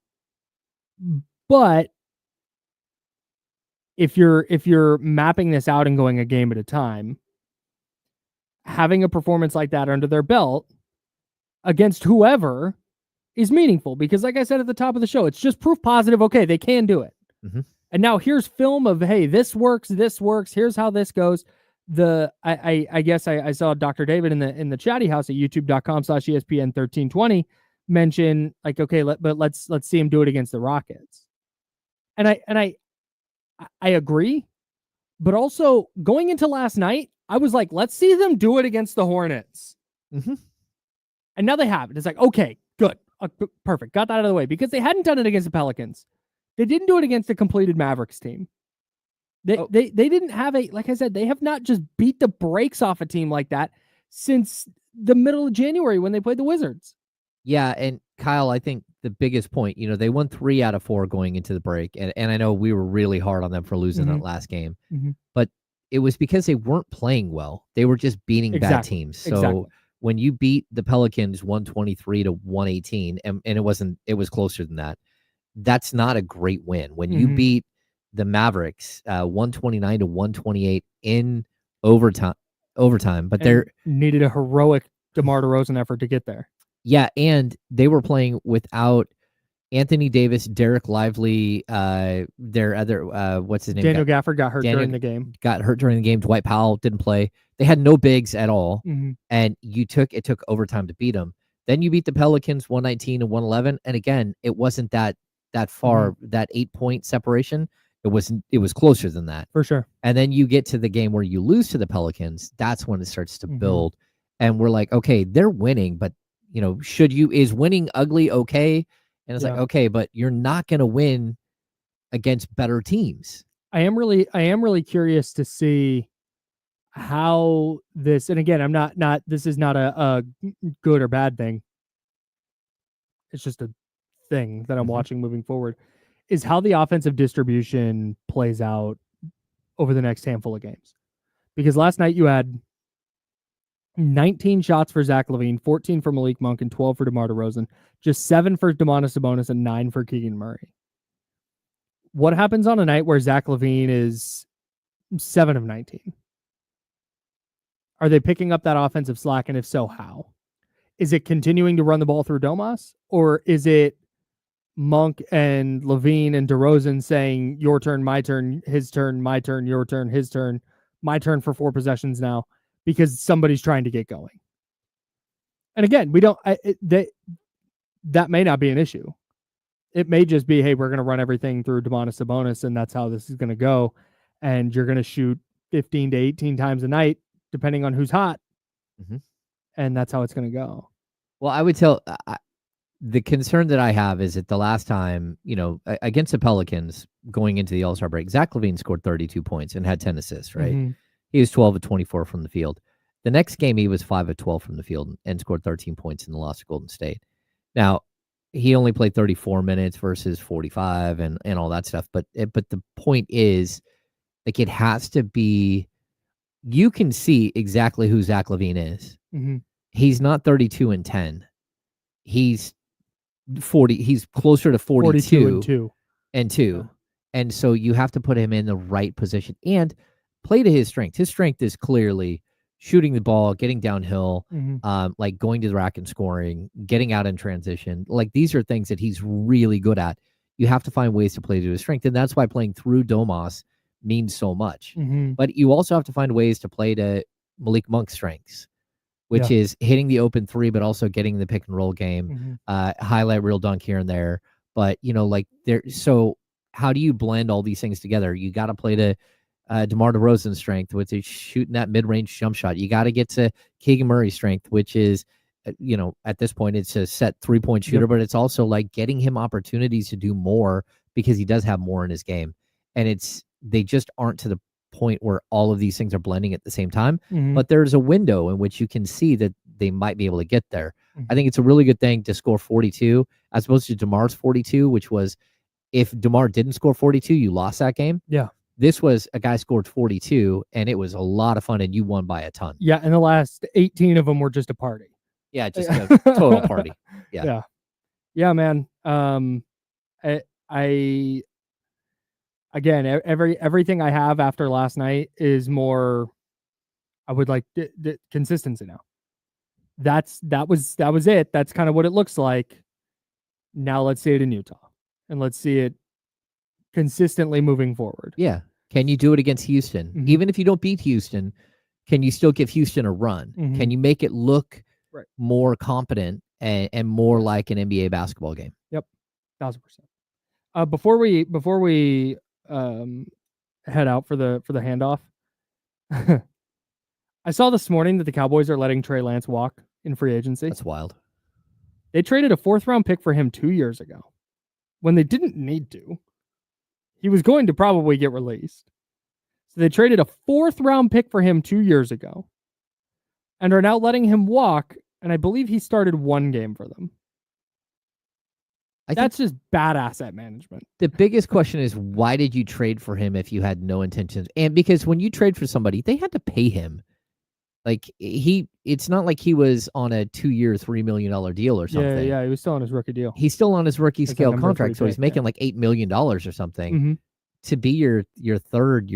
if you're mapping this out and going a game at a time, having a performance like that under their belt against whoever is meaningful, because like I said at the top of the show, it's just proof positive. Okay, they can do it. Mhm. And now here's film of, hey, this works. Here's how this goes. I guess I saw Dr. David in the chatty house at youtube.com/ESPN 1320 mention, like, okay, let's see him do it against the Rockets. And I agree, but also going into last night, I was like, let's see them do it against the Hornets. Mhm. And now they have it. It's like, okay, good. Perfect. Got that out of the way, because they hadn't done it against the Pelicans. They didn't do it against the completed Mavericks team. They didn't have like I said, they have not just beat the brakes off a team like that since the middle of January when they played the Wizards. Yeah, and Kyle, I think the biggest point, they won 3 out of 4 going into the break, and I know we were really hard on them for losing that last game, but it was because they weren't playing well. They were just beating bad teams. So when you beat the Pelicans 123-118, and it was closer than that, that's not a great win. When you beat the Mavericks 129-128 in overtime, but they're needed a heroic DeMar DeRozan effort to get there. Yeah, and they were playing without Anthony Davis, Derek Lively, their other what's his name? Daniel Gafford got hurt during the game. Dwight Powell didn't play. They had no bigs at all, and it took overtime to beat them. Then you beat the Pelicans 119-111, and again, it wasn't that far, that 8-point separation. It was closer than that. For sure. And then you get to the game where you lose to the Pelicans. That's when it starts to build. And we're like, okay, they're winning, but is winning ugly? Okay. And it's like, okay, but you're not going to win against better teams. I am really curious to see how this, and again, this is not a good or bad thing. It's just a thing that I'm watching moving forward, is how the offensive distribution plays out over the next handful of games. Because last night you had 19 shots for Zach LaVine, 14 for Malik Monk, and 12 for DeMar DeRozan. Just 7 for Domantas Sabonis and 9 for Keegan Murray. What happens on a night where Zach LaVine is 7 of 19? Are they picking up that offensive slack, and if so, how? Is it continuing to run the ball through Domas, or is it Monk and LaVine and DeRozan saying your turn, my turn, his turn, my turn, your turn, his turn, my turn for 4 possessions now because somebody's trying to get going? And again, we don't. That may not be an issue. It may just be, hey, we're going to run everything through Domantas Sabonis, and that's how this is going to go. And you're going to shoot 15 to 18 times a night, depending on who's hot. Mm-hmm. And that's how it's going to go. Well, I would tell the concern that I have is that the last time, against the Pelicans going into the All-Star break, Zach LaVine scored 32 points and had 10 assists, right? Mm-hmm. He was 12 of 24 from the field. The next game, he was 5 of 12 from the field and scored 13 points in the loss to Golden State. Now, he only played 34 minutes versus 45 and all that stuff. But the point is, like, it has to be, you can see exactly who Zach LaVine is. Mm-hmm. He's not 32 and 10. He's 40. He's closer to 42 and 2. Yeah. And so you have to put him in the right position and play to his strength. His strength is clearly shooting the ball, getting downhill, like going to the rack and scoring, getting out in transition. Like, these are things that he's really good at. You have to find ways to play to his strength. And that's why playing through Domas means so much. Mm-hmm. But you also have to find ways to play to Malik Monk's strengths, which is hitting the open three, but also getting the pick and roll game, highlight reel dunk here and there. But, so how do you blend all these things together? You got to play to DeMar DeRozan's strength, which is shooting that mid-range jump shot. You got to get to Keegan Murray's strength, which is, at this point, it's a set 3-point shooter, but it's also like getting him opportunities to do more because he does have more in his game. And they just aren't to the point where all of these things are blending at the same time. But there's a window in which you can see that they might be able to get there. I think it's a really good thing to score 42 as opposed to DeMar's 42, which was, if DeMar didn't score 42, you lost that game. Yeah. This was a guy scored 42, and it was a lot of fun, and you won by a ton. Yeah, and the last 18 of them were just a party. Yeah, just a total party. Yeah, man. Again, everything I have after last night is more, I would like consistency now. That was it. That's kind of what it looks like. Now let's see it in Utah, and let's see it consistently moving forward. Yeah. Can you do it against Houston? Even if you don't beat Houston, can you still give Houston a run? Can you make it look more competent and more like an NBA basketball game? Yep. 1,000%. Before we head out for the handoff, I saw this morning that the Cowboys are letting Trey Lance walk in free agency. That's wild. They traded a 4th-round pick for him 2 years ago when they didn't need to. He was going to probably get released. So they traded a 4th-round pick for him 2 years ago and are now letting him walk, and I believe he started 1 game for them. That's just bad asset management. The biggest question is, why did you trade for him if you had no intentions? And because when you trade for somebody, they had to pay him. Like, it's not like he was on a 2-year, $3 million deal or something. Yeah, he was still on his rookie deal. He's still on his rookie scale contract, so he's pick, making like $8 million or something to be your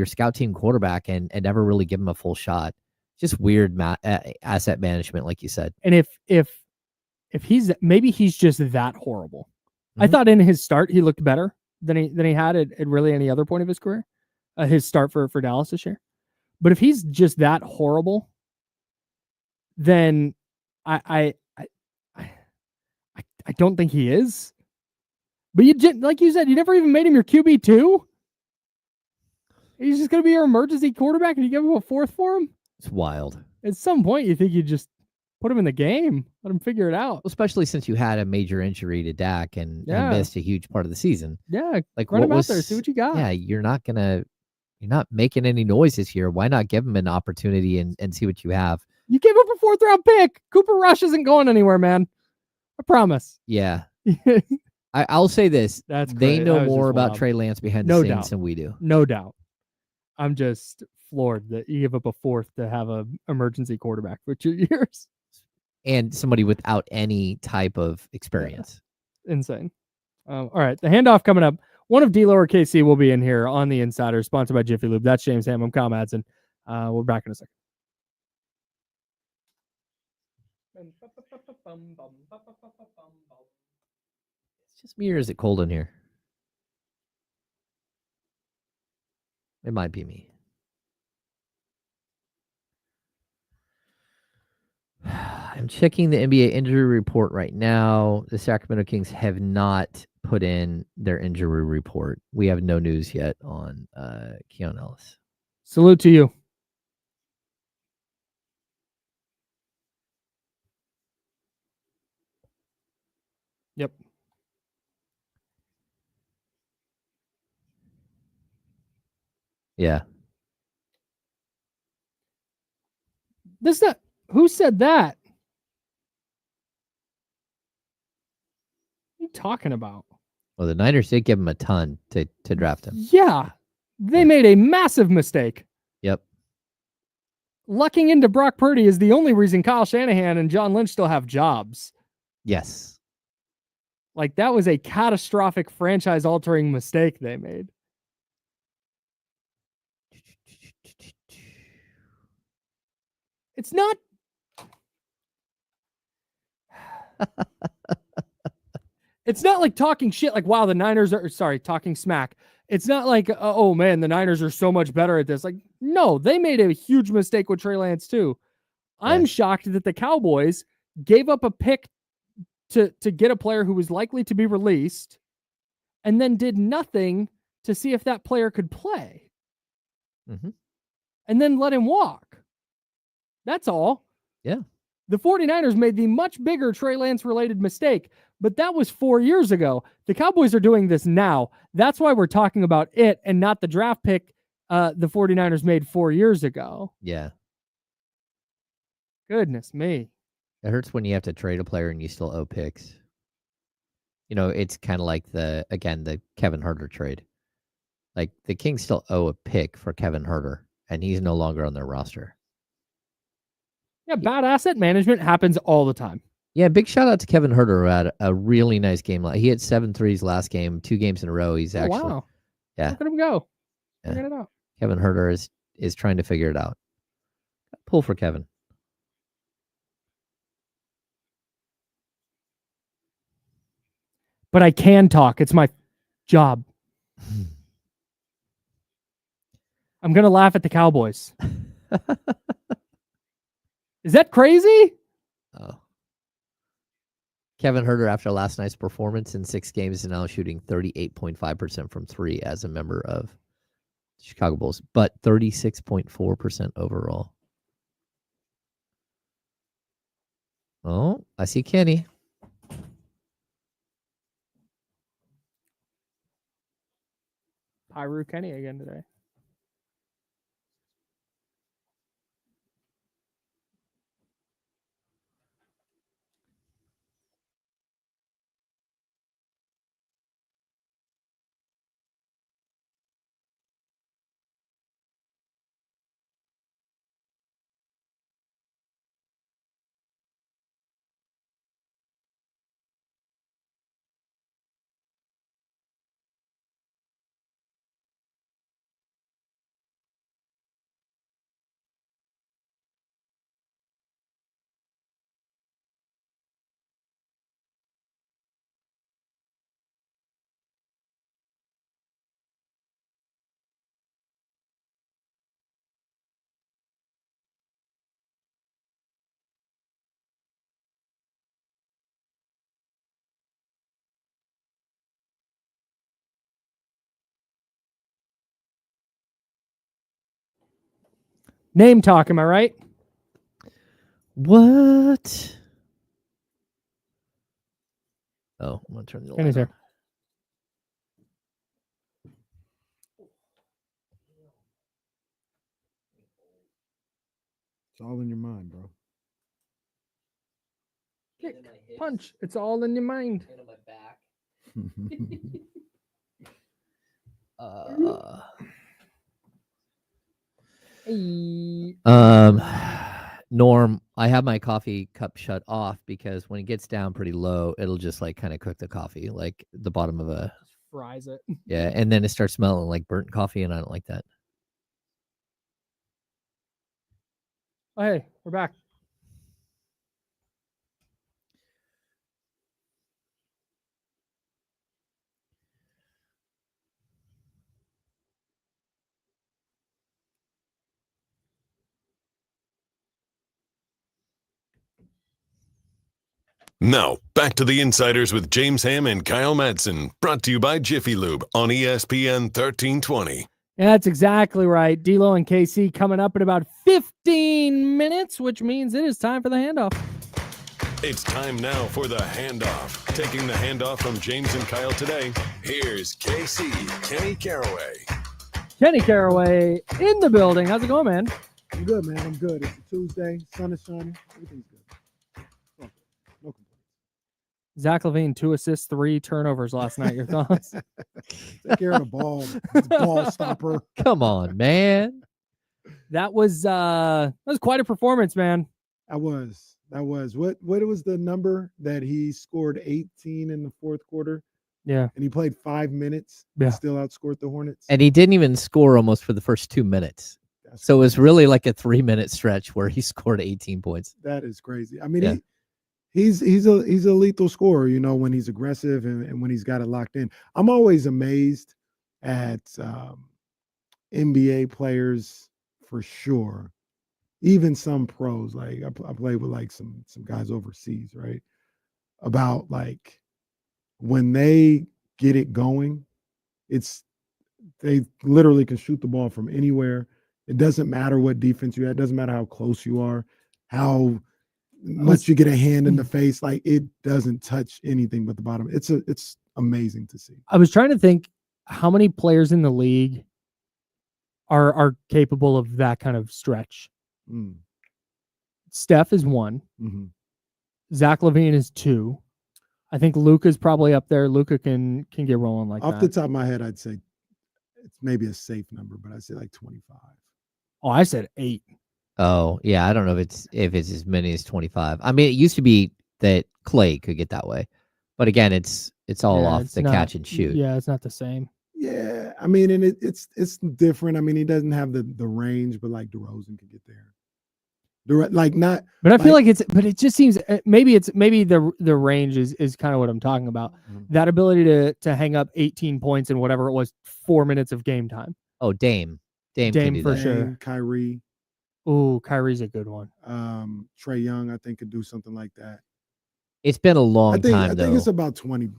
scout team quarterback and never really give him a full shot. Just weird asset management, like you said. And if he's just that horrible. I thought in his start he looked better than he had at really any other point of his career. His start for Dallas this year. But if he's just that horrible, then I don't think he is. But like you said, you never even made him your QB2. He's just going to be your emergency quarterback, and you give him a 4th for him. It's wild. At some point, you think you just put him in the game, let him figure it out. Especially since you had a major injury to Dak and missed a huge part of the season. Yeah, like run him out there, see what you got. Yeah, you're not making any noise this year. Why not give him an opportunity and see what you have? You gave up a 4th-round pick. Cooper Rush isn't going anywhere, man. I promise. Yeah. I'll say this. They know more about Trey Lance behind the scenes than we do. No doubt. I'm just floored that you give up a fourth to have a emergency quarterback for 2 years. And somebody without any type of experience. Insane. All right, the handoff coming up. One of D Lower KC will be in here on the Insider, sponsored by Jiffy Lube. That's James Ham. I'm Kyle Madsen. We're back in a second. It's just me, or is it cold in here? It might be me. I'm checking the NBA injury report right now. The Sacramento Kings have not put in their injury report. We have no news yet on Keon Ellis. Salute to you. Yep. Yeah. Who said that? What are you talking about? Well, the Niners did give him a ton to draft him. Yeah. They made a massive mistake. Yep. Lucking into Brock Purdy is the only reason Kyle Shanahan and John Lynch still have jobs. Yes. Like, that was a catastrophic franchise-altering mistake they made. It's not... It's not like talking shit like, wow, the Niners are... Sorry, talking smack. It's not like, oh, man, the Niners are so much better at this. Like, no, they made a huge mistake with Trey Lance, too. I'm shocked that the Cowboys gave up a pick to get a player who was likely to be released and then did nothing to see if that player could play. Mm-hmm. And then let him walk. That's all. Yeah. The 49ers made the much bigger Trey Lance-related mistake, but that was 4 years ago. The Cowboys are doing this now. That's why we're talking about it and not the draft pick the 49ers made 4 years ago. Yeah. Goodness me. It hurts when you have to trade a player and you still owe picks. You know, it's kind of like the Kevin Huerter trade. Like, the Kings still owe a pick for Kevin Huerter, and he's no longer on their roster. Yeah, bad asset management happens all the time. Yeah, big shout out to Kevin Huerter, who had a really nice game. He had 7 threes last game, 2 games in a row. He's actually, wow. Yeah. Look at him go. Yeah. Figuring it out. Kevin Huerter is trying to figure it out. Pull for Kevin. But I can talk. It's my job. I'm going to laugh at the Cowboys. Is that crazy? Oh. Kevin Huerter, after last night's performance in 6 games, is now shooting 38.5% from 3 as a member of the Chicago Bulls, but 36.4% overall. Oh, I see Kenny. Pyru Kenny again today. Name talk, am I right? What? Oh, I'm going to turn the light Kenny's on. here. It's all in your mind, bro. Kick, punch. It's all in your mind. Norm, I have my coffee cup shut off because when it gets down pretty low, it'll just like kind of cook the coffee, like the bottom of a Fries it. yeah, and then it starts smelling like burnt coffee, and I don't like that. Oh, hey, we're back. Now, back to the Insiders with James Ham and Kyle Madsen, brought to you by Jiffy Lube on ESPN 1320. Yeah, that's exactly right. D-Lo and KC coming up in about 15 minutes, which means it is time for the handoff. It's time now for the handoff. Taking the handoff from James and Kyle today, here's KC, Kenny Caraway. Kenny Caraway in the building. How's it going, man? I'm good, man. I'm good. It's a Tuesday. Sun is shining. Everything's good. No complaints. Zach LaVine, 2 assists, 3 turnovers last night. Your thoughts? Take care of the ball. It's ball stopper. Come on, man. That was quite a performance, man. That was. What was the number that he scored 18 in the fourth quarter? Yeah. And he played 5 minutes. Yeah. And still outscored the Hornets. And he didn't even score almost for the first 2 minutes. So it was really like a 3-minute stretch where he scored 18 points. That is crazy. I mean, Yeah. he's a lethal scorer, you know, when he's aggressive and when he's got it locked in. I'm always amazed at NBA players for sure. Even some pros, like I played with like some guys overseas, right? About like when they get it going, they literally can shoot the ball from anywhere. It doesn't matter what defense you have. It doesn't matter how close you are, how much you get a hand in the face. Like it doesn't touch anything but the bottom. It's amazing to see. I was trying to think how many players in the league are capable of that kind of stretch. Mm. Steph is 1. Mm-hmm. Zach LaVine is 2. I think Luka's probably up there. Luka can get rolling like Off that. the top of my head, I'd say it's maybe a safe number, but I'd say like 25. Oh, I said 8. Oh, yeah. I don't know if it's as many as 25. I mean, it used to be that Clay could get that way. But again, it's all Yeah, off it's the not- catch and shoot. Yeah, it's not the same. Yeah, I mean, and it's different. I mean, he doesn't have the range, but like DeRozan could get there. Like not, But I feel like it just seems maybe the range is kind of what I'm talking about. Mhm. That ability to hang up 18 points in whatever it was 4 minutes of game time. Oh, Dame can Dame do for that. sure. Dame, Kyrie, Ooh, Kyrie's a good one. Trey Young, I think could do something like that. It's been a long I time, think though. it's about 20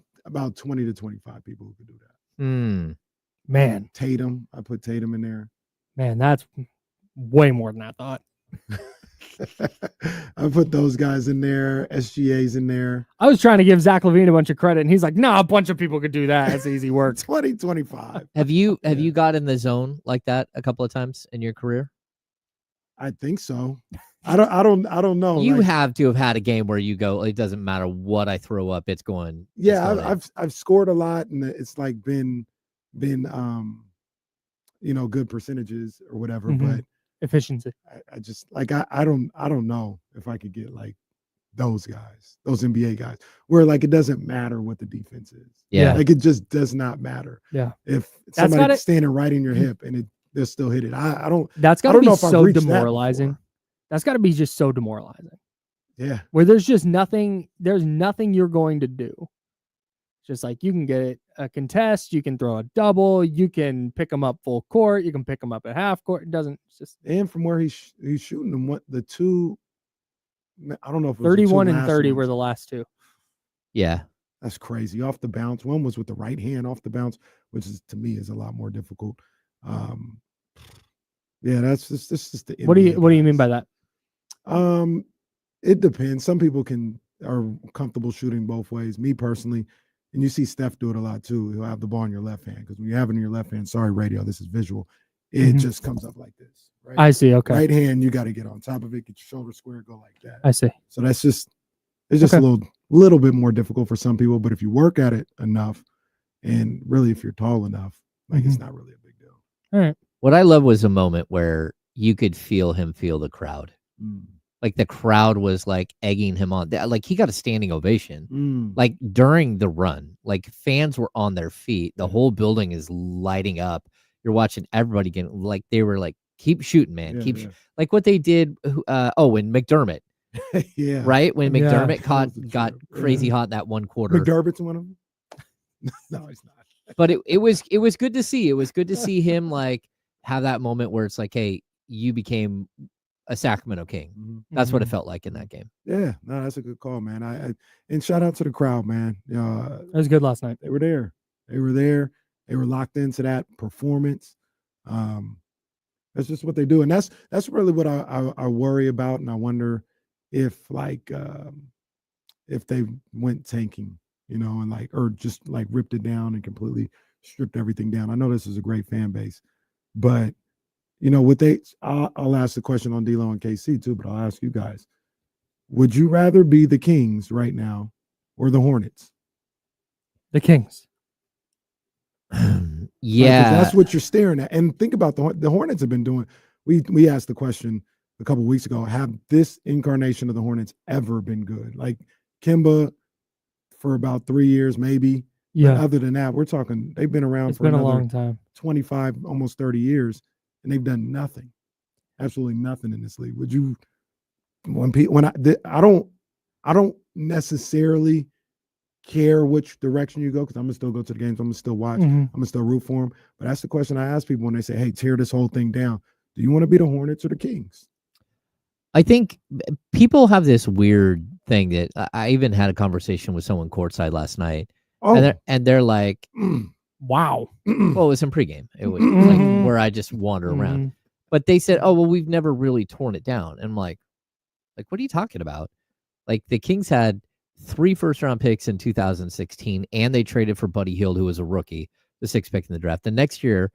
to 25 people who could do that. Man, Tatum, I put Tatum in there. man, that's way more than I thought. I put those guys in there. SGA's in there. I was trying to give Zach LaVine a bunch of credit, and he's like, "No, a bunch of people could do that. That's easy work." 20, 25. Have you Yeah. got in the zone like that a couple of times in your career? I think so. I don't know. You Like, have to have had a game where you go, it doesn't matter what I throw up, it's going. yeah, it's going in. I've scored a lot, and it's like been good percentages or whatever. Mhm. But Efficiency. I just like I don't know if I could get like those guys, those NBA guys, where like it doesn't matter what the defense is. Yeah. Like it just does not matter. Yeah. If That's somebody's gotta- standing right in your hip and they'll still hit it. I don't. That's got I to don't be know if I've so reached that demoralizing. before. That's got to be just so demoralizing. Yeah. Where there's just nothing. There's nothing you're going to do. Just like you can get a contest, you can throw a double, you can pick them up full court, you can pick them up at half court. It doesn't. It's just And from where he's shooting them, what the two? I don't know if it was the two 31 and last 30 were ones. the last two. Yeah. That's crazy. Off the bounce. One was with the right hand off the bounce, which is to me is a lot more difficult. Yeah, that's just the. What do NBA you mean by guys. that? It depends. Some people are comfortable shooting both ways. Me personally, and you see Steph do it a lot too. He'll have the ball in your left hand because when you have it in your left hand, sorry, radio, this is visual. It Mhm. just comes up like this. Right. I see. Okay. Right hand, you got to get on top of it, get your shoulder square, go like that. I see. So it's just Okay. a little bit more difficult for some people. But if you work at it enough, and really if you're tall enough, like it's not really a big deal. All right. What I love was a moment where you could feel him feel the crowd. Mm. Like the crowd was like egging him on. Like he got a standing ovation. Mm. Like during the run, like fans were on their feet. The whole building is lighting up. You're watching everybody getting like they were like, keep shooting, man. Like what they did. When McDermott, Yeah. right? When Yeah. McDermott got crazy hot that one quarter. McDermott's one of them. No, he's not. But it was good to see. It was good to see him like have that moment where it's like, hey, you became a Sacramento King. Mhm. That's what it felt like in that game. Yeah, no, that's a good call, man. I and shout out to the crowd, man. It was good last night. They were there. They were locked into that performance. That's just what they do, and that's really what I worry about, and I wonder if if they went tanking, and or just like ripped it down and completely stripped everything down. I know this is a great fan base, but I'll ask the question on D-Lo and KC too, but I'll ask you guys: would you rather be the Kings right now or the Hornets? The Kings. Yeah, 'cause that's what you're staring at. And think about the Hornets have been doing. We asked the question a couple of weeks ago: have this incarnation of the Hornets ever been good? Like Kemba for about 3 years, maybe. Yeah. But other than that, we're talking they've been around It's for been a another long time. 25, almost 30 years, and they've done nothing, absolutely nothing in this league. Would you? I don't necessarily care which direction you go because I'm gonna still go to the games. I'm gonna still watch. I'm gonna still root for them. But that's the question I ask people when they say, "Hey, tear this whole thing down." Do you want to be the Hornets or the Kings? I think people have this weird thing that I even had a conversation with someone courtside last night, and they're like, Wow. well, it was in pregame. It was like where I just wander around. But they said, oh, well, we've never really torn it down. And I'm like, what are you talking about? Like the Kings had 3 first-round picks in 2016, and they traded for Buddy Hield, who was a rookie, the 6th pick in the draft. The next year,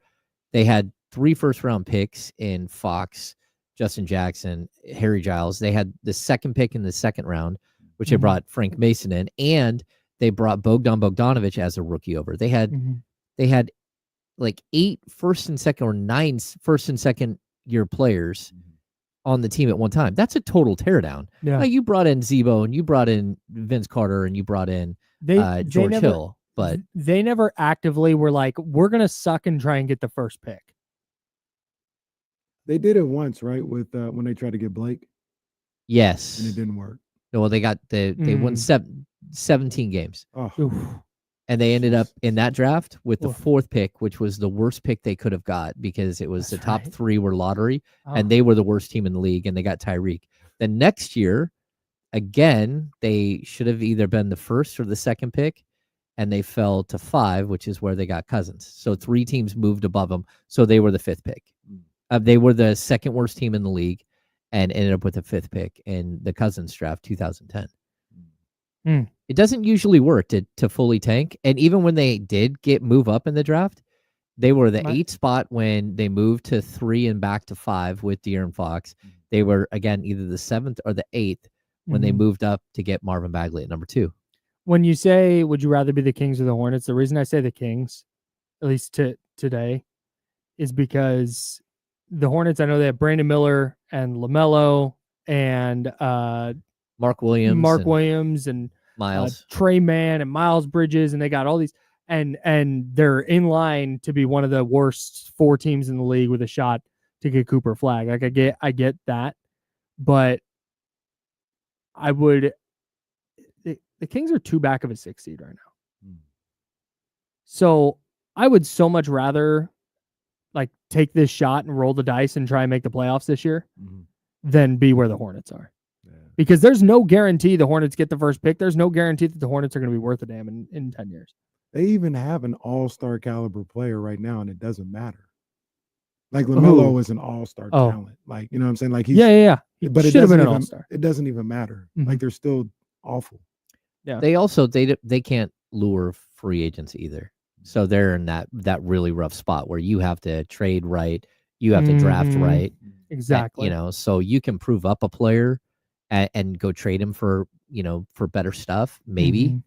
they had 3 first-round picks in Fox, Justin Jackson, Harry Giles. They had the 2nd pick in the 2nd round, which they brought Frank Mason in, and they brought Bogdan Bogdanovic as a rookie over. They had like 8 first and second or 9 first and second year players on the team at one time. That's a total teardown. Yeah. Like you brought in Zebo and you brought in Vince Carter and you brought in George Hill, but they never actively were like, we're going to suck and try and get the first pick. They did it once, right? With when they tried to get Blake, yes, and it didn't work. Well, they won 17 games. Oh, Oof. And they ended up in that draft with the 4th pick, which was the worst pick they could have got because it was the top 3 were lottery, and they were the worst team in the league, and they got Tyreek. The next year, again, they should have either been the 1st or the 2nd pick, and they fell to 5, which is where they got Cousins. So 3 teams moved above them, so they were the 5th pick. They were the 2nd worst team in the league and ended up with the 5th pick in the Cousins draft 2010. It doesn't usually work to fully tank. And even when they did move up in the draft, they were the 8th spot when they moved to 3 and back to 5 with De'Aaron Fox. They were, again, either the 7th or the 8th when they moved up to get Marvin Bagley at number 2. When you say, would you rather be the Kings or the Hornets? The reason I say the Kings, at least today, is because the Hornets, I know they have Brandon Miller and LaMelo and Mark Williams and Miles, Trey Mann and Miles Bridges, and they got all these, and they're in line to be one of the worst 4 teams in the league with a shot to get Cooper Flag. Like I get that, but I would. The Kings are 2 back of a 6 seed right now, so I would so much rather like take this shot and roll the dice and try and make the playoffs this year than be where the Hornets are. Because there's no guarantee the Hornets get the first pick. There's no guarantee that the Hornets are going to be worth a damn in 10 years. They even have an all-star caliber player right now, and it doesn't matter. Like LaMelo is an all-star talent. Like, you know what I'm saying? Like he's But it should have been an all-star. It doesn't even matter. Like they're still awful. Yeah. They also they can't lure free agents either. So they're in that really rough spot where you have to trade right, you have to draft right. Exactly. So you can prove up a player and go trade him for better stuff, maybe.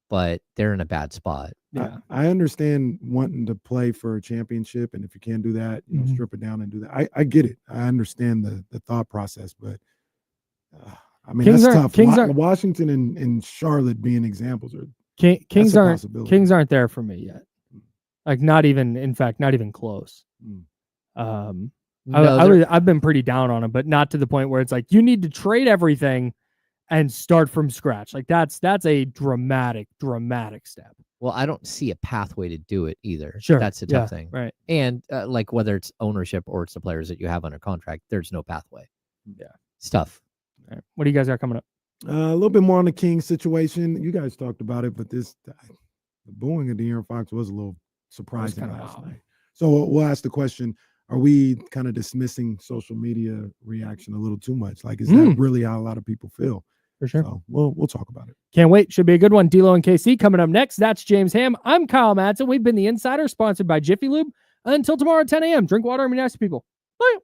but they're in a bad spot. Yeah. I understand wanting to play for a championship, and if you can't do that, strip it dodown and do that. I get it. I understand the thought process, but I mean, Kings that's aren't- tough. Washington and Charlotte being examples are Kings a aren't possibility. Kings aren't there for me yet. Like not even close. Mm. I've been pretty down on him, but not to the point where it's like you need to trade everything and start from scratch. Like that's a dramatic step. Well, I don't see a pathway to do it either. Sure. That's a tough thing. Right. And like whether it's ownership or it's the players that you have under contract, there's no pathway. Yeah. Stuff. All right. What do you guys got coming up? A little bit more on the Kings situation. You guys talked about it, but the booing of De'Aaron Fox was a little surprising last night. So we'll ask the question: are we kind of dismissing social media reaction a little too much? Like, is that really how a lot of people feel? For sure. So we'll talk about it. Can't wait. Should be a good one. D'Lo and KC coming up next. That's James Ham. I'm Kyle Madsen. We've been The Insider, sponsored by Jiffy Lube. Until tomorrow at 10 a.m. Drink water and be nice to people. Bye.